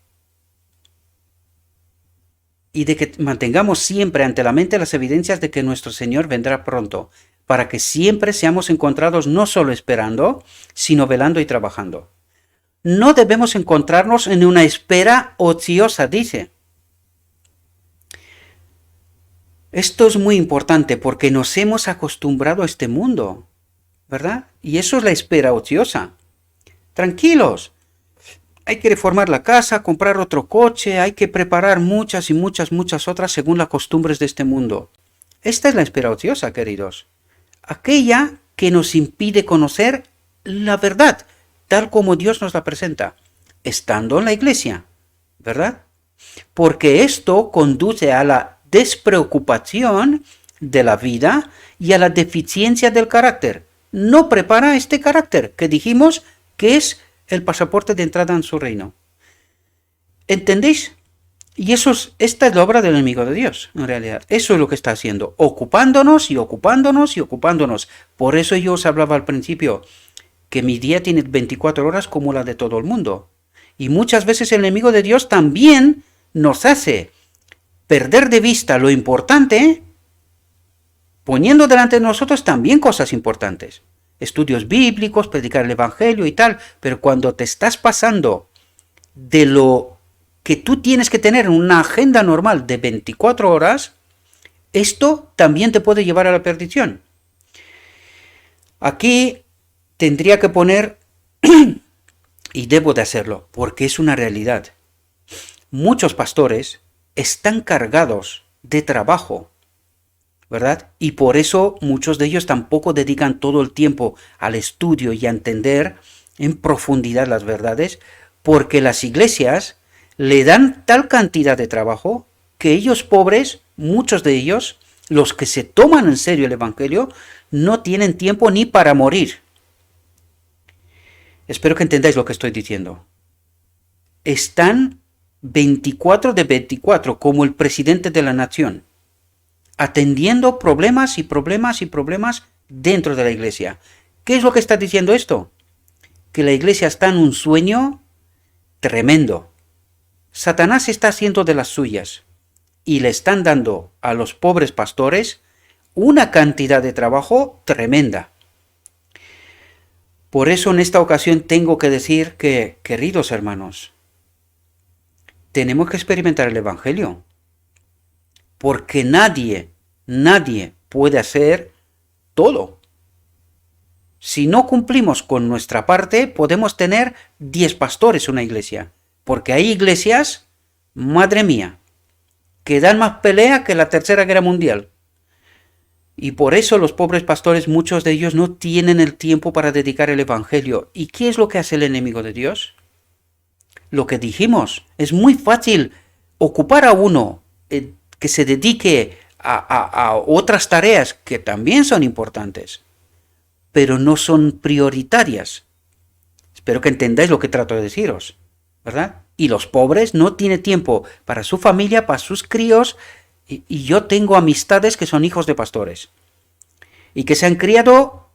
mantengamos siempre ante la mente las evidencias de que nuestro Señor vendrá pronto, para que siempre seamos encontrados no solo esperando, sino velando y trabajando. No debemos encontrarnos en una espera ociosa, dice. Esto es muy importante porque nos hemos acostumbrado a este mundo, ¿verdad? Y eso es la espera ociosa. Tranquilos, hay que reformar la casa, comprar otro coche, hay que preparar muchas y muchas otras según las costumbres de este mundo. Esta es la espera ociosa, queridos. Aquella que nos impide conocer la verdad, tal como Dios nos la presenta, estando en la iglesia, ¿verdad? Porque esto conduce a la despreocupación de la vida y a la deficiencia del carácter. No prepara este carácter que dijimos que es el pasaporte de entrada en su reino. ¿Entendéis? Y esta es la obra del enemigo de Dios, en realidad. Eso es lo que está haciendo, ocupándonos y ocupándonos y ocupándonos. Por eso yo os hablaba al principio, que mi día tiene 24 horas como la de todo el mundo. Y muchas veces el enemigo de Dios también nos hace perder de vista lo importante, poniendo delante de nosotros también cosas importantes. Estudios bíblicos, predicar el evangelio y tal. Pero cuando te estás pasando de lo que tú tienes que tener en una agenda normal de 24 horas, esto también te puede llevar a la perdición. Aquí tendría que poner, y debo de hacerlo, porque es una realidad. Muchos pastores están cargados de trabajo, ¿verdad? Y por eso muchos de ellos tampoco dedican todo el tiempo al estudio y a entender en profundidad las verdades, porque las iglesias le dan tal cantidad de trabajo que ellos pobres, muchos de ellos, los que se toman en serio el evangelio, no tienen tiempo ni para morir. Espero que entendáis lo que estoy diciendo. Están 24 de 24 como el presidente de la nación, atendiendo problemas y problemas y problemas dentro de la iglesia. ¿Qué es lo que está diciendo esto? Que la iglesia está en un sueño tremendo. Satanás está haciendo de las suyas y le están dando a los pobres pastores una cantidad de trabajo tremenda. Por eso en esta ocasión tengo que decir que, queridos hermanos, tenemos que experimentar el evangelio. Porque nadie puede hacer todo. Si no cumplimos con nuestra parte, podemos tener 10 pastores en una iglesia. Porque hay iglesias, madre mía, que dan más pelea que la Tercera Guerra Mundial. Y por eso los pobres pastores, muchos de ellos no tienen el tiempo para dedicar el evangelio. ¿Y qué es lo que hace el enemigo de Dios? Lo que dijimos, es muy fácil ocupar a uno que se dedique a otras tareas que también son importantes, pero no son prioritarias. Espero que entendáis lo que trato de deciros, ¿verdad? Y los pobres no tienen tiempo para su familia, para sus críos. Y yo tengo amistades que son hijos de pastores. Y que se han criado,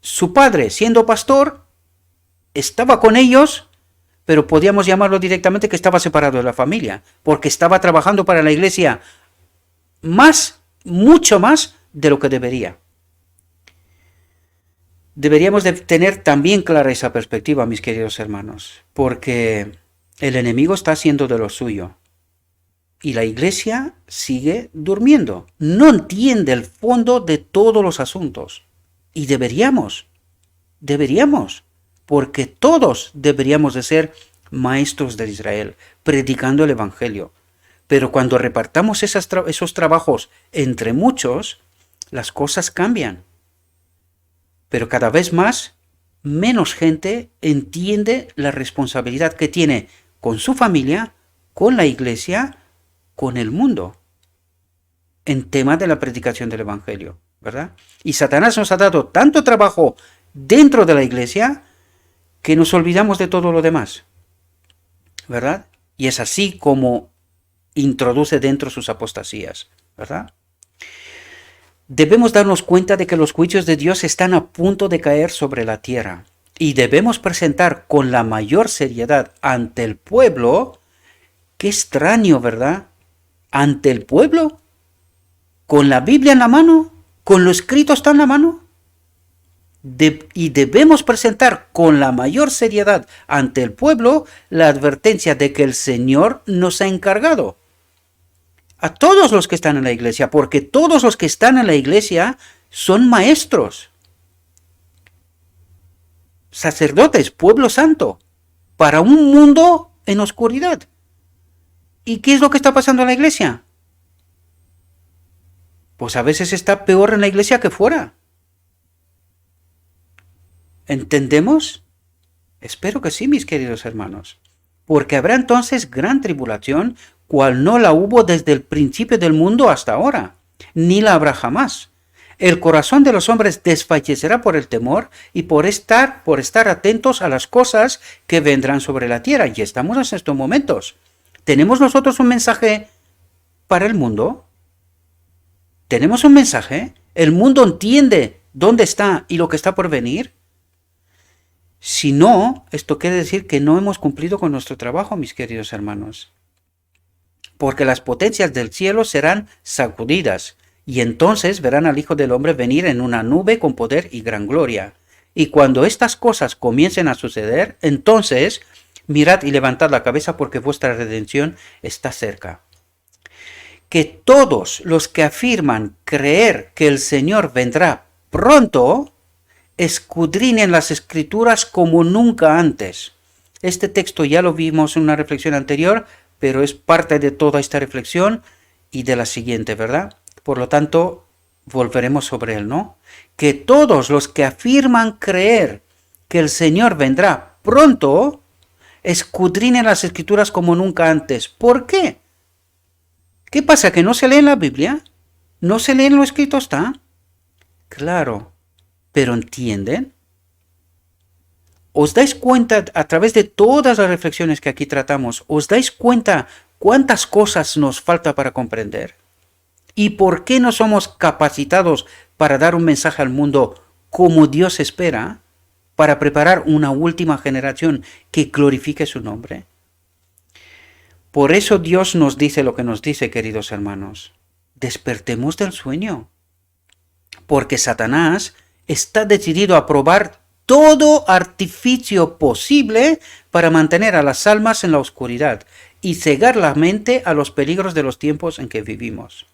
su padre siendo pastor, estaba con ellos, pero podíamos llamarlo directamente que estaba separado de la familia, porque estaba trabajando para la iglesia mucho más de lo que debería. Deberíamos de tener también clara esa perspectiva, mis queridos hermanos, porque el enemigo está haciendo de lo suyo y la iglesia sigue durmiendo. No entiende el fondo de todos los asuntos y deberíamos, porque todos deberíamos de ser maestros de Israel, predicando el evangelio. Pero cuando repartamos esos trabajos entre muchos, las cosas cambian. Pero cada vez menos gente entiende la responsabilidad que tiene con su familia, con la iglesia, con el mundo, en tema de la predicación del evangelio, ¿verdad? Y Satanás nos ha dado tanto trabajo dentro de la iglesia que nos olvidamos de todo lo demás, ¿verdad? Y es así como introduce dentro sus apostasías, ¿verdad? Debemos darnos cuenta de que los juicios de Dios están a punto de caer sobre la tierra y debemos presentar con la mayor seriedad ante el pueblo. Qué extraño, ¿verdad? Ante el pueblo, con la Biblia en la mano, con lo escrito está en la mano. Y debemos presentar con la mayor seriedad ante el pueblo la advertencia de que el Señor nos ha encargado a todos los que están en la iglesia, porque todos los que están en la iglesia son maestros, sacerdotes, pueblo santo, para un mundo en oscuridad. ¿Y qué es lo que está pasando en la iglesia? Pues a veces está peor en la iglesia que fuera. ¿Entendemos? Espero que sí, mis queridos hermanos. Porque habrá entonces gran tribulación, cual no la hubo desde el principio del mundo hasta ahora, ni la habrá jamás. El corazón de los hombres desfallecerá por el temor y por estar atentos a las cosas que vendrán sobre la tierra. Y estamos en estos momentos. ¿Tenemos nosotros un mensaje para el mundo? ¿Tenemos un mensaje? ¿El mundo entiende dónde está y lo que está por venir? Si no, esto quiere decir que no hemos cumplido con nuestro trabajo, mis queridos hermanos. Porque las potencias del cielo serán sacudidas, y entonces verán al Hijo del Hombre venir en una nube con poder y gran gloria. Y cuando estas cosas comiencen a suceder, entonces mirad y levantad la cabeza, porque vuestra redención está cerca. Que todos los que afirman creer que el Señor vendrá pronto, escudriñen las Escrituras como nunca antes. Este texto ya lo vimos en una reflexión anterior, pero es parte de toda esta reflexión y de la siguiente, ¿verdad? Por lo tanto, volveremos sobre él, ¿no? Que todos los que afirman creer que el Señor vendrá pronto, escudriñen las Escrituras como nunca antes. ¿Por qué? ¿Qué pasa? ¿Que no se lee en la Biblia? ¿No se lee en lo escrito está? Claro, pero ¿entienden? ¿Os dais cuenta, a través de todas las reflexiones que aquí tratamos, os dais cuenta cuántas cosas nos falta para comprender? ¿Y por qué no somos capacitados para dar un mensaje al mundo como Dios espera, para preparar una última generación que glorifique su nombre? Por eso Dios nos dice lo que nos dice, queridos hermanos. Despertemos del sueño. Porque Satanás está decidido a probar todo artificio posible para mantener a las almas en la oscuridad y cegar la mente a los peligros de los tiempos en que vivimos.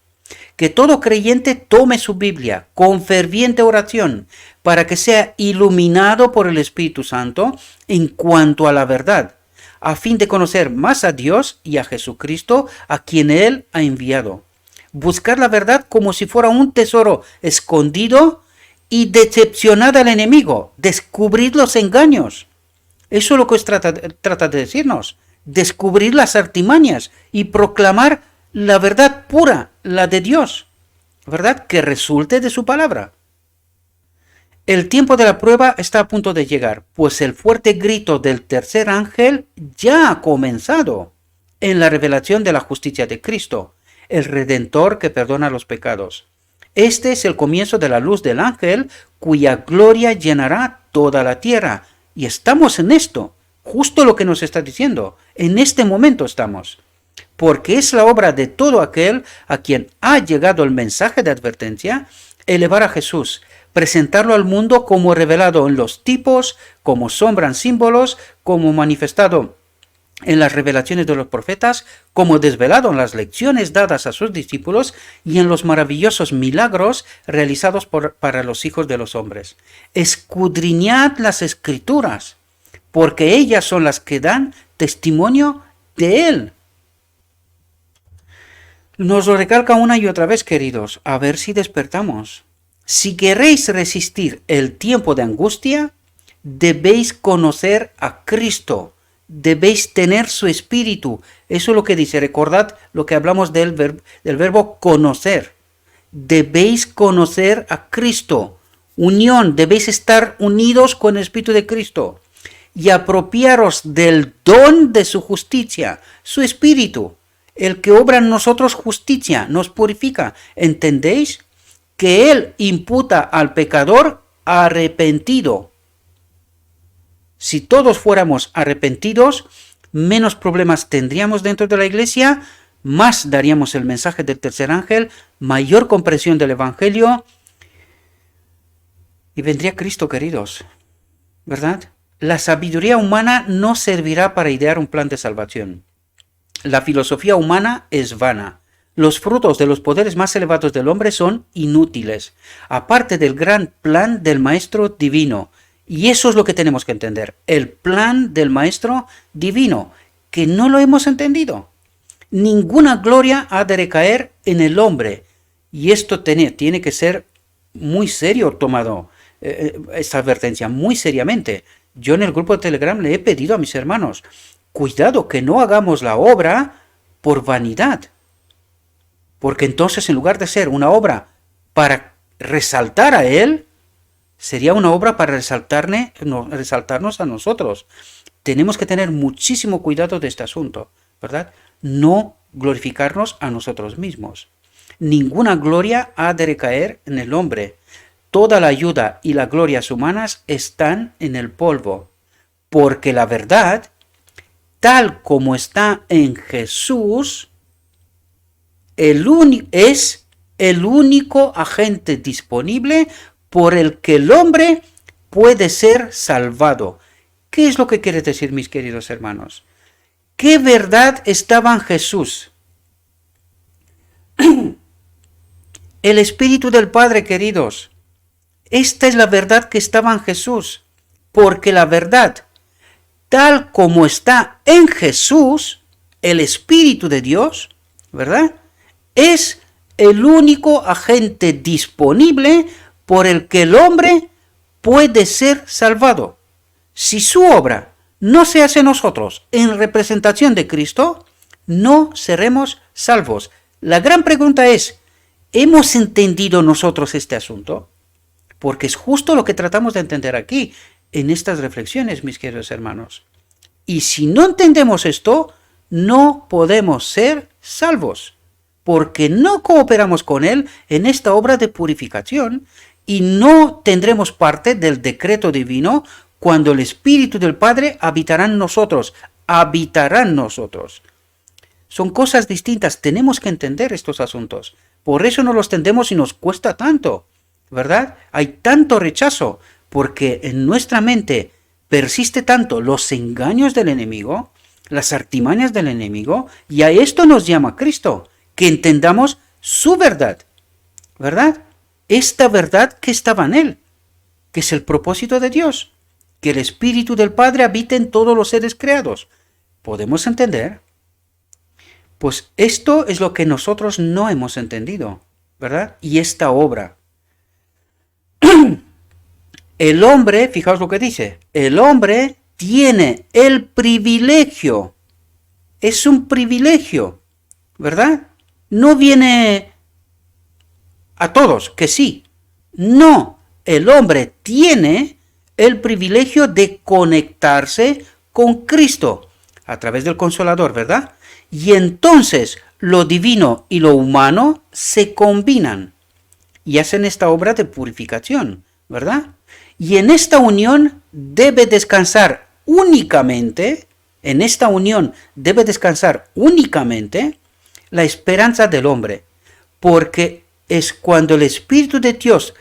Que todo creyente tome su Biblia con ferviente oración para que sea iluminado por el Espíritu Santo en cuanto a la verdad, a fin de conocer más a Dios y a Jesucristo, a quien Él ha enviado. Buscar la verdad como si fuera un tesoro escondido y decepcionar al enemigo, descubrir los engaños. Eso es lo que trata de decirnos, descubrir las artimañas y proclamar la verdad pura, la de Dios, ¿verdad? Que resulte de su palabra. El tiempo de la prueba está a punto de llegar, pues el fuerte grito del tercer ángel ya ha comenzado en la revelación de la justicia de Cristo, el Redentor que perdona los pecados. Este es el comienzo de la luz del ángel, cuya gloria llenará toda la tierra. Y estamos en esto, justo lo que nos está diciendo. En este momento estamos. Porque es la obra de todo aquel a quien ha llegado el mensaje de advertencia, elevar a Jesús, presentarlo al mundo como revelado en los tipos, como sombra en símbolos, como manifestado en las revelaciones de los profetas, como desvelado en las lecciones dadas a sus discípulos y en los maravillosos milagros realizados para los hijos de los hombres. Escudriñad las escrituras, porque ellas son las que dan testimonio de él. Nos lo recalca una y otra vez, queridos, a ver si despertamos. Si queréis resistir el tiempo de angustia, debéis conocer a Cristo, debéis tener su espíritu. Eso es lo que dice, recordad lo que hablamos del verbo conocer. Debéis conocer a Cristo, unión, debéis estar unidos con el espíritu de Cristo y apropiaros del don de su justicia, su espíritu, el que obra en nosotros justicia, nos purifica. ¿Entendéis? Que él imputa al pecador arrepentido. Si todos fuéramos arrepentidos, menos problemas tendríamos dentro de la iglesia, más daríamos el mensaje del tercer ángel, mayor comprensión del evangelio, y vendría Cristo, queridos, ¿verdad? La sabiduría humana no servirá para idear un plan de salvación. La filosofía humana es vana. Los frutos de los poderes más elevados del hombre son inútiles, aparte del gran plan del Maestro Divino. Y eso es lo que tenemos que entender, el plan del Maestro Divino, que no lo hemos entendido. Ninguna gloria ha de recaer en el hombre. Y esto tiene que ser muy serio tomado, esta advertencia, muy seriamente. Yo en el grupo de Telegram le he pedido a mis hermanos, cuidado que no hagamos la obra por vanidad. Porque entonces, en lugar de ser una obra para resaltar a Él, sería una obra para resaltarnos a nosotros. Tenemos que tener muchísimo cuidado de este asunto, ¿verdad? No glorificarnos a nosotros mismos. Ninguna gloria ha de recaer en el hombre. Toda la ayuda y las glorias humanas están en el polvo. Porque la verdad, tal como está en Jesús, es el único agente disponible por el que el hombre puede ser salvado. ¿Qué es lo que quiere decir, mis queridos hermanos? ¿Qué verdad estaba en Jesús? El Espíritu del Padre, queridos. Esta es la verdad que estaba en Jesús. Porque la verdad, tal como está en Jesús, el Espíritu de Dios, ¿verdad? Es el único agente disponible por el que el hombre puede ser salvado. Si su obra no se hace nosotros en representación de Cristo, no seremos salvos. La gran pregunta es, ¿hemos entendido nosotros este asunto? Porque es justo lo que tratamos de entender aquí, en estas reflexiones, mis queridos hermanos. Y si no entendemos esto, no podemos ser salvos, porque no cooperamos con Él en esta obra de purificación y no tendremos parte del decreto divino cuando el Espíritu del Padre habitará en nosotros. Son cosas distintas, tenemos que entender estos asuntos. Por eso no los entendemos y nos cuesta tanto, ¿verdad? Hay tanto rechazo, porque en nuestra mente persiste tanto los engaños del enemigo, las artimañas del enemigo, y a esto nos llama Cristo, que entendamos su verdad, ¿verdad? Esta verdad que estaba en Él, que es el propósito de Dios, que el Espíritu del Padre habite en todos los seres creados. ¿Podemos entender? Pues esto es lo que nosotros no hemos entendido, ¿verdad? Y esta obra. El hombre, fijaos lo que dice, el hombre tiene el privilegio, es un privilegio, ¿verdad? No viene a todos, que sí, no, el hombre tiene el privilegio de conectarse con Cristo a través del Consolador, ¿verdad? Y entonces lo divino y lo humano se combinan y hacen esta obra de purificación, ¿verdad? Y en esta unión debe descansar únicamente, la esperanza del hombre, porque es cuando el Espíritu de Dios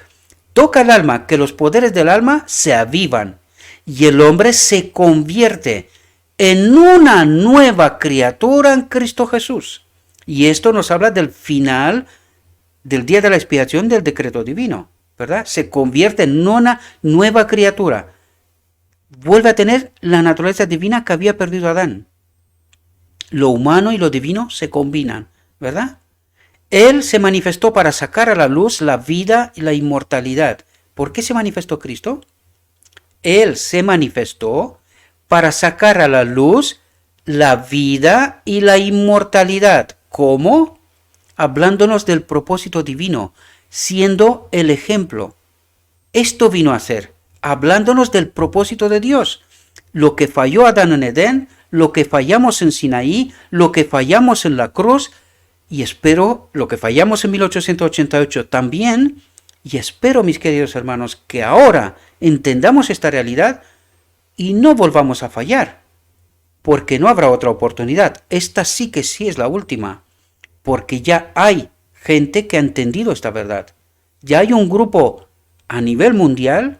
toca el alma que los poderes del alma se avivan y el hombre se convierte en una nueva criatura en Cristo Jesús. Y esto nos habla del final del día de la expiación del decreto divino, ¿verdad? Se convierte en una nueva criatura. Vuelve a tener la naturaleza divina que había perdido Adán. Lo humano y lo divino se combinan, ¿verdad? Él se manifestó para sacar a la luz la vida y la inmortalidad. ¿Por qué se manifestó Cristo? Él se manifestó para sacar a la luz la vida y la inmortalidad. ¿Cómo? Hablándonos del propósito divino, siendo el ejemplo. Esto vino a ser, hablándonos del propósito de Dios. Lo que falló Adán en Edén, lo que fallamos en Sinaí, lo que fallamos en la cruz, y espero lo que fallamos en 1888 también, y espero, mis queridos hermanos, que ahora entendamos esta realidad y no volvamos a fallar, porque no habrá otra oportunidad. Esta sí que sí es la última, porque ya hay gente que ha entendido esta verdad. Ya hay un grupo a nivel mundial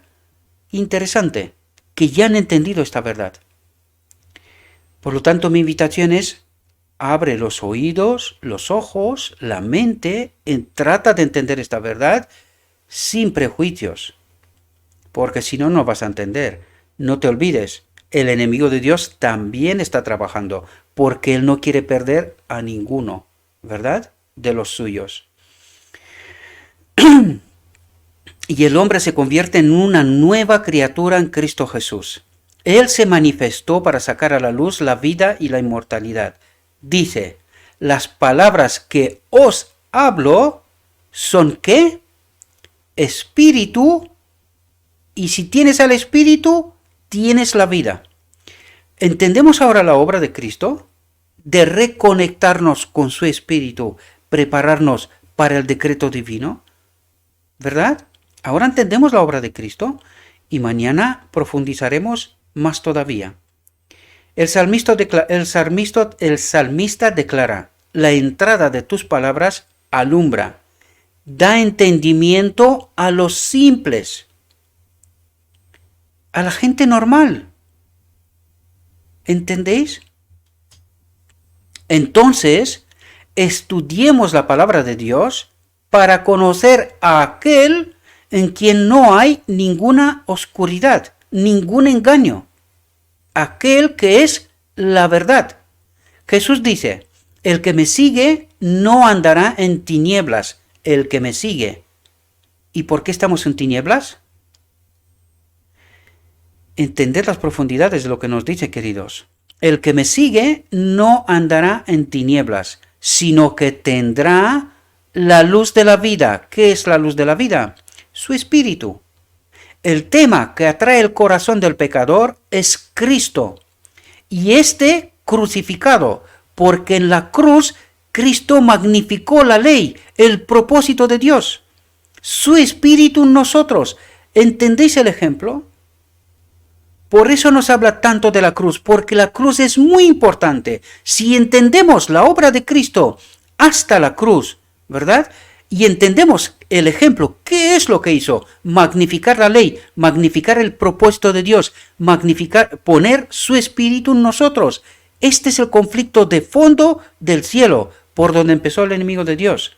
interesante que ya han entendido esta verdad. Por lo tanto, mi invitación es: abre los oídos, los ojos, la mente, trata de entender esta verdad sin prejuicios, porque si no, no vas a entender. No te olvides, el enemigo de Dios también está trabajando, porque él no quiere perder a ninguno, ¿verdad?, de los suyos. Y el hombre se convierte en una nueva criatura en Cristo Jesús. Él se manifestó para sacar a la luz la vida y la inmortalidad. Dice, las palabras que os hablo son ¿qué? Espíritu, y si tienes al Espíritu, tienes la vida. ¿Entendemos ahora la obra de Cristo? De reconectarnos con su Espíritu, prepararnos para el decreto divino, ¿verdad? Ahora entendemos la obra de Cristo y mañana profundizaremos más todavía. El salmista declara, la entrada de tus palabras alumbra, da entendimiento a los simples, a la gente normal. ¿Entendéis? Entonces, estudiemos la palabra de Dios para conocer a aquel en quien no hay ninguna oscuridad, ningún engaño, aquel que es la verdad. Jesús dice, el que me sigue no andará en tinieblas, el que me sigue. ¿Y por qué estamos en tinieblas? Entender las profundidades de lo que nos dice, queridos. El que me sigue no andará en tinieblas, sino que tendrá la luz de la vida. ¿Qué es la luz de la vida? Su espíritu. El tema que atrae el corazón del pecador es Cristo, y este crucificado, porque en la cruz Cristo magnificó la ley, el propósito de Dios. Su espíritu en nosotros. ¿Entendéis el ejemplo? Por eso nos habla tanto de la cruz, porque la cruz es muy importante. Si entendemos la obra de Cristo hasta la cruz, ¿verdad?, y entendemos el ejemplo, ¿qué es lo que hizo? Magnificar la ley, magnificar el propósito de Dios, magnificar, poner su espíritu en nosotros. Este es el conflicto de fondo del cielo, por donde empezó el enemigo de Dios.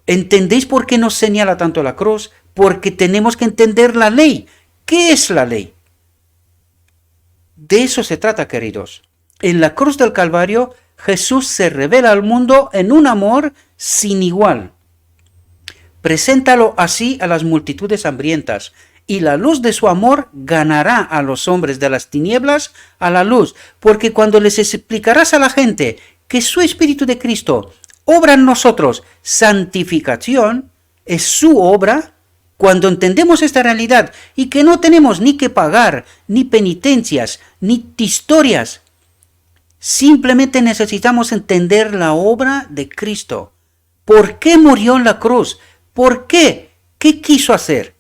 ¿Entendéis por qué nos señala tanto la cruz? Porque tenemos que entender la ley. ¿Qué es la ley? De eso se trata, queridos. En la cruz del Calvario, Jesús se revela al mundo en un amor sin igual. Preséntalo así a las multitudes hambrientas, y la luz de su amor ganará a los hombres de las tinieblas a la luz, porque cuando les explicarás a la gente que su Espíritu de Cristo obra en nosotros santificación, es su obra, Cuando entendemos esta realidad y que no tenemos ni que pagar, ni penitencias, ni historias, simplemente necesitamos entender la obra de Cristo. ¿Por qué murió en la cruz? ¿Por qué? ¿Qué quiso hacer?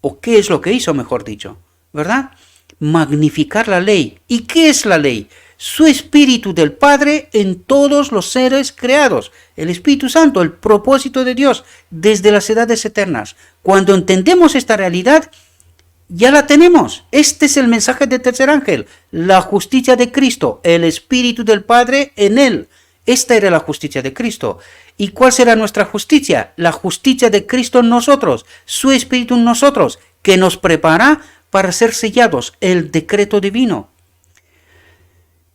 ¿O qué es lo que hizo, mejor dicho? ¿Verdad? Magnificar la ley. ¿Y qué es la ley? Su Espíritu del Padre en todos los seres creados. El Espíritu Santo, el propósito de Dios desde las edades eternas. Cuando entendemos esta realidad, ya la tenemos. Este es el mensaje del tercer ángel. La justicia de Cristo, el Espíritu del Padre en él. Esta era la justicia de Cristo. ¿Y cuál será nuestra justicia? La justicia de Cristo en nosotros, su Espíritu en nosotros, que nos prepara para ser sellados, el decreto divino.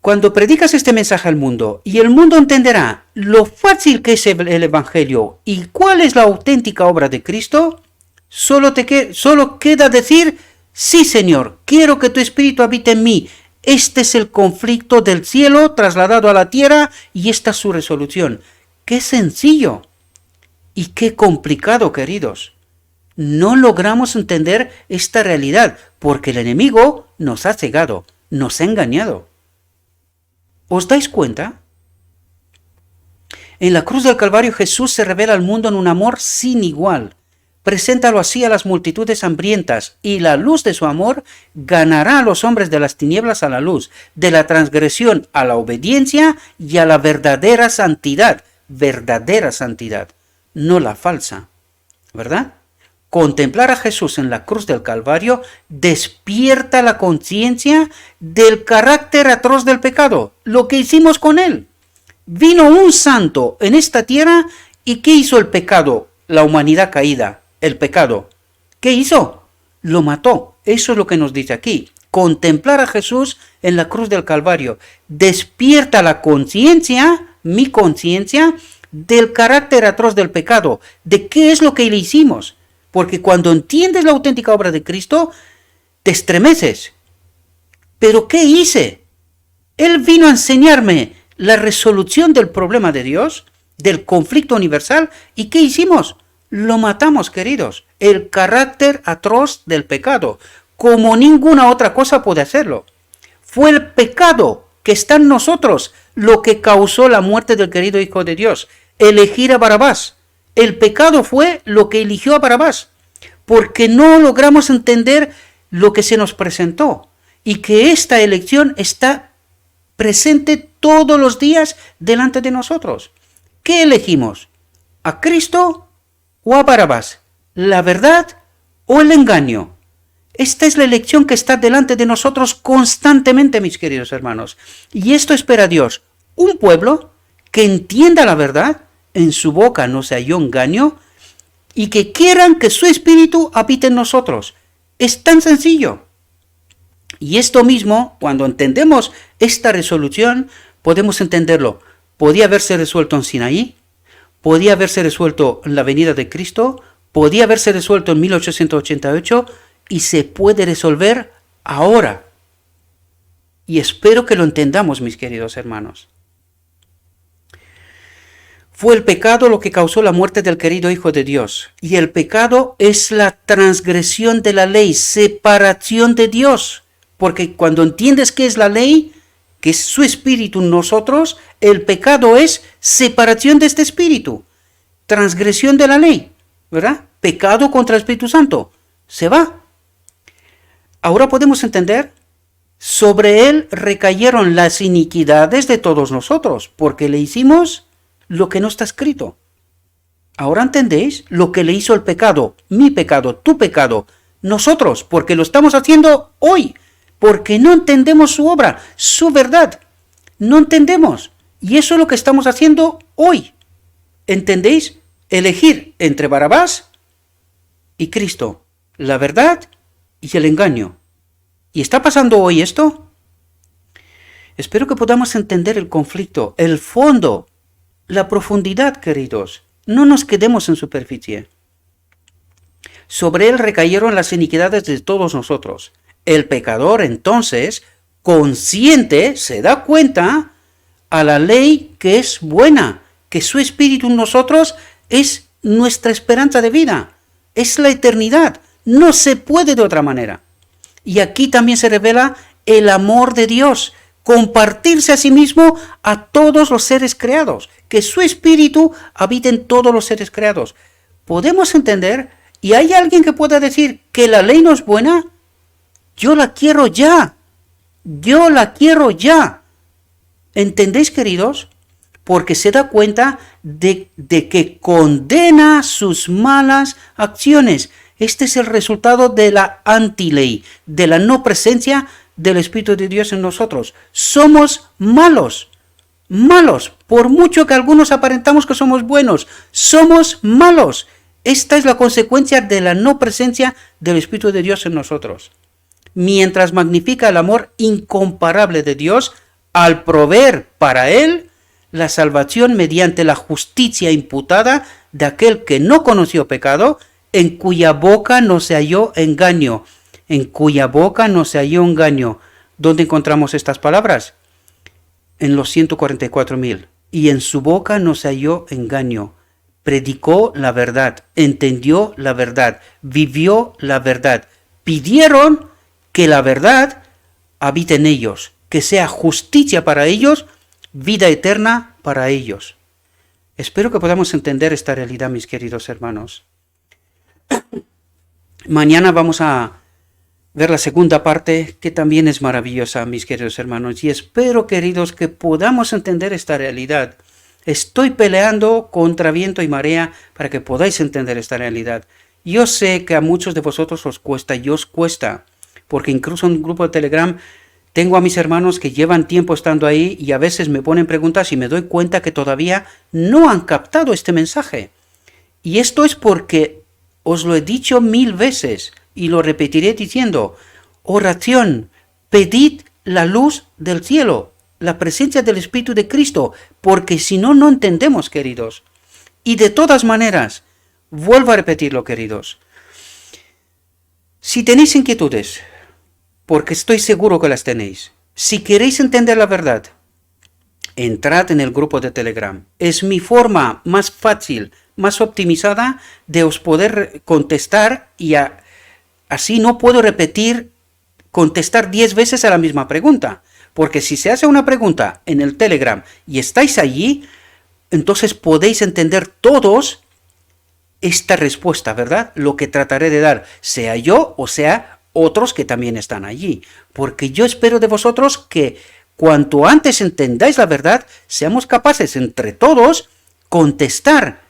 Cuando predicas este mensaje al mundo y el mundo entenderá lo fácil que es el Evangelio y cuál es la auténtica obra de Cristo, solo queda decir, sí Señor, quiero que tu Espíritu habite en mí. Este es el conflicto del cielo trasladado a la tierra y esta es su resolución. ¡Qué sencillo! Y qué complicado, queridos. No logramos entender esta realidad porque el enemigo nos ha cegado, nos ha engañado. ¿Os dais cuenta? En la cruz del Calvario Jesús se revela al mundo en un amor sin igual. Preséntalo así a las multitudes hambrientas, y la luz de su amor ganará a los hombres de las tinieblas a la luz, de la transgresión a la obediencia y a la verdadera santidad, no la falsa, ¿verdad? Contemplar a Jesús en la cruz del Calvario despierta la conciencia del carácter atroz del pecado, lo que hicimos con él. Vino un santo en esta tierra y ¿qué hizo el pecado? La humanidad caída, el pecado. ¿Qué hizo? Lo mató. Eso es lo que nos dice aquí. Contemplar a Jesús en la cruz del Calvario despierta la conciencia, mi conciencia, del carácter atroz del pecado, de qué es lo que le hicimos. Porque cuando entiendes la auténtica obra de Cristo, te estremeces. ¿Pero qué hice? Él vino a enseñarme la resolución del problema de Dios, del conflicto universal, ¿y qué hicimos? Lo matamos, queridos. El carácter atroz del pecado, como ninguna otra cosa puede hacerlo. Fue el pecado que está en nosotros lo que causó la muerte del querido Hijo de Dios. Elegir a Barrabás. El pecado fue lo que eligió a Barrabás, porque no logramos entender lo que se nos presentó y que esta elección está presente todos los días delante de nosotros. ¿Qué elegimos? ¿A Cristo o a Barrabás? ¿La verdad o el engaño? Esta es la elección que está delante de nosotros constantemente, mis queridos hermanos. Y esto espera Dios, un pueblo que entienda la verdad, en su boca no se halló engaño, y que quieran que su Espíritu habite en nosotros. Es tan sencillo. Y esto mismo, cuando entendemos esta resolución, podemos entenderlo. Podía haberse resuelto en Sinaí, podía haberse resuelto en la venida de Cristo, podía haberse resuelto en 1888 y se puede resolver ahora. Y espero que lo entendamos, mis queridos hermanos. Fue el pecado lo que causó la muerte del querido Hijo de Dios. Y el pecado es la transgresión de la ley, separación de Dios. Porque cuando entiendes qué es la ley, que es su espíritu en nosotros, el pecado es separación de este espíritu. Transgresión de la ley, ¿verdad? Pecado contra el Espíritu Santo. Se va. Ahora podemos entender, sobre él recayeron las iniquidades de todos nosotros, porque le hicimos lo que no está escrito. Ahora entendéis lo que le hizo el pecado, mi pecado, tu pecado, nosotros, porque lo estamos haciendo hoy, porque no entendemos su obra, su verdad, no entendemos. Y eso es lo que estamos haciendo hoy. ¿Entendéis? Elegir entre Barrabás y Cristo, la verdad y el engaño. ¿Y está pasando hoy esto? Espero que podamos entender el conflicto, el fondo, la profundidad, queridos. No nos quedemos en superficie. Sobre él recayeron las iniquidades de todos nosotros. El pecador, entonces, consciente, se da cuenta a la ley que es buena, que su espíritu en nosotros es nuestra esperanza de vida. Es la eternidad. No se puede de otra manera. Y aquí también se revela el amor de Dios. Compartirse a sí mismo a todos los seres creados. Que su espíritu habite en todos los seres creados. ¿Podemos entender? ¿Y hay alguien que pueda decir que la ley no es buena? Yo la quiero ya. Yo la quiero ya. ¿Entendéis, queridos? Porque se da cuenta de que condena sus malas acciones. Este es el resultado de la antiley, de la no presencia del Espíritu de Dios en nosotros. Somos malos, malos, por mucho que algunos aparentamos que somos buenos, somos malos. Esta es la consecuencia de la no presencia del Espíritu de Dios en nosotros. Mientras magnifica el amor incomparable de Dios al proveer para él la salvación mediante la justicia imputada de aquel que no conoció pecado, en cuya boca no se halló engaño. En cuya boca no se halló engaño. ¿Dónde encontramos estas palabras? En los 144,000. Y en su boca no se halló engaño. Predicó la verdad, entendió la verdad, vivió la verdad. Pidieron que la verdad habite en ellos, que sea justicia para ellos, vida eterna para ellos. Espero que podamos entender esta realidad, mis queridos hermanos. Mañana vamos a ver la segunda parte, que también es maravillosa, mis queridos hermanos, y espero, queridos, que podamos entender esta realidad. Estoy peleando contra viento y marea para que podáis entender esta realidad. Yo sé que a muchos de vosotros os cuesta, y os cuesta, porque incluso en un grupo de Telegram tengo a mis hermanos que llevan tiempo estando ahí y a veces me ponen preguntas y me doy cuenta que todavía no han captado este mensaje. Y esto es porque os lo he dicho 1000 veces y lo repetiré diciendo: oración, pedid la luz del cielo, la presencia del Espíritu de Cristo, porque si no, no entendemos, queridos. Y de todas maneras, vuelvo a repetirlo, queridos. Si tenéis inquietudes, porque estoy seguro que las tenéis, si queréis entender la verdad, entrad en el grupo de Telegram. Es mi forma más fácil, más optimizada de os poder contestar y así no puedo contestar 10 veces a la misma pregunta. Porque si se hace una pregunta en el Telegram y estáis allí, entonces podéis entender todos esta respuesta, ¿verdad? Lo que trataré de dar, sea yo o sea otros que también están allí. Porque yo espero de vosotros que cuanto antes entendáis la verdad, seamos capaces entre todos contestar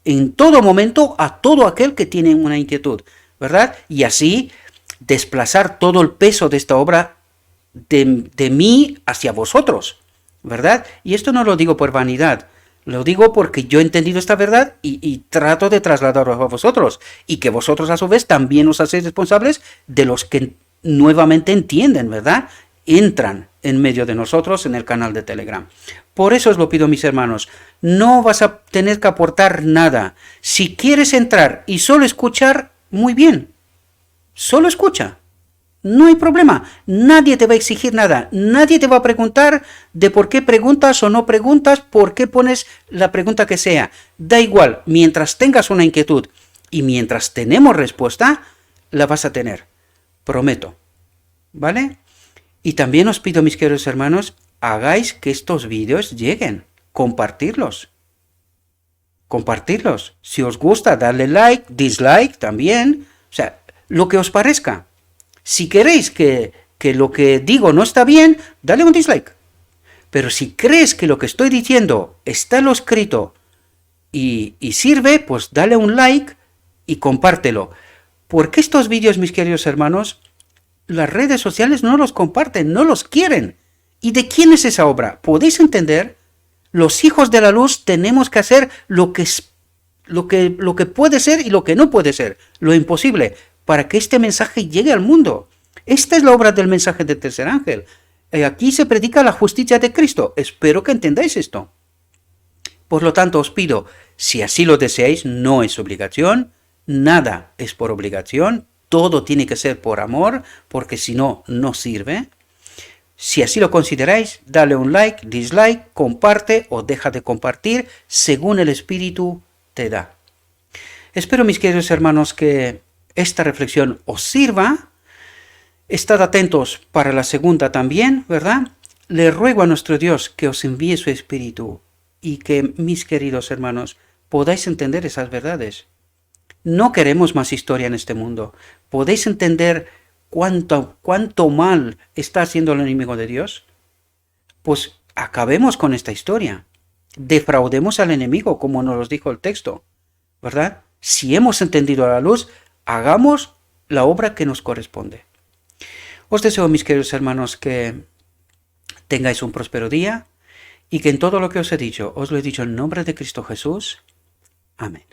en todo momento a todo aquel que tiene una inquietud, ¿verdad? Y así desplazar todo el peso de esta obra de mí hacia vosotros, ¿verdad? Y esto no lo digo por vanidad, lo digo porque yo he entendido esta verdad y trato de trasladarlo a vosotros, y que vosotros a su vez también os hacéis responsables de los que nuevamente entienden, ¿verdad? Entran en medio de nosotros en el canal de Telegram. Por eso os lo pido, mis hermanos, no vas a tener que aportar nada. Si quieres entrar y solo escuchar, muy bien, solo escucha. No hay problema, nadie te va a exigir nada, nadie te va a preguntar de por qué preguntas o no preguntas, por qué pones la pregunta que sea. Da igual, mientras tengas una inquietud y mientras tenemos respuesta, la vas a tener, prometo, ¿vale? Y también os pido, mis queridos hermanos, hagáis que estos vídeos lleguen, compartirlos. Si os gusta, darle like, dislike también, o sea, lo que os parezca. Si queréis que lo que digo no está bien, dale un dislike. Pero si crees que lo que estoy diciendo está en lo escrito y sirve, pues dale un like y compártelo. Porque estos vídeos, mis queridos hermanos, las redes sociales no los comparten, no los quieren. ¿Y de quién es esa obra? ¿Podéis entender? Los hijos de la luz tenemos que hacer lo que puede ser y lo que no puede ser, lo imposible, para que este mensaje llegue al mundo. Esta es la obra del mensaje del tercer ángel. Aquí se predica la justicia de Cristo. Espero que entendáis esto. Por lo tanto, os pido, si así lo deseáis, no es obligación, nada es por obligación, todo tiene que ser por amor, porque si no, no sirve. Si así lo consideráis, dale un like, dislike, comparte o deja de compartir, según el Espíritu te da. Espero, mis queridos hermanos, que esta reflexión os sirva. Estad atentos para la segunda también, ¿verdad? Le ruego a nuestro Dios que os envíe su Espíritu y que, mis queridos hermanos, podáis entender esas verdades. No queremos más historia en este mundo. ¿Podéis entender cuánto mal está haciendo el enemigo de Dios? Pues acabemos con esta historia. Defraudemos al enemigo, como nos lo dijo el texto, ¿verdad? Si hemos entendido la luz, hagamos la obra que nos corresponde. Os deseo, mis queridos hermanos, que tengáis un próspero día y que en todo lo que os he dicho, os lo he dicho en nombre de Cristo Jesús. Amén.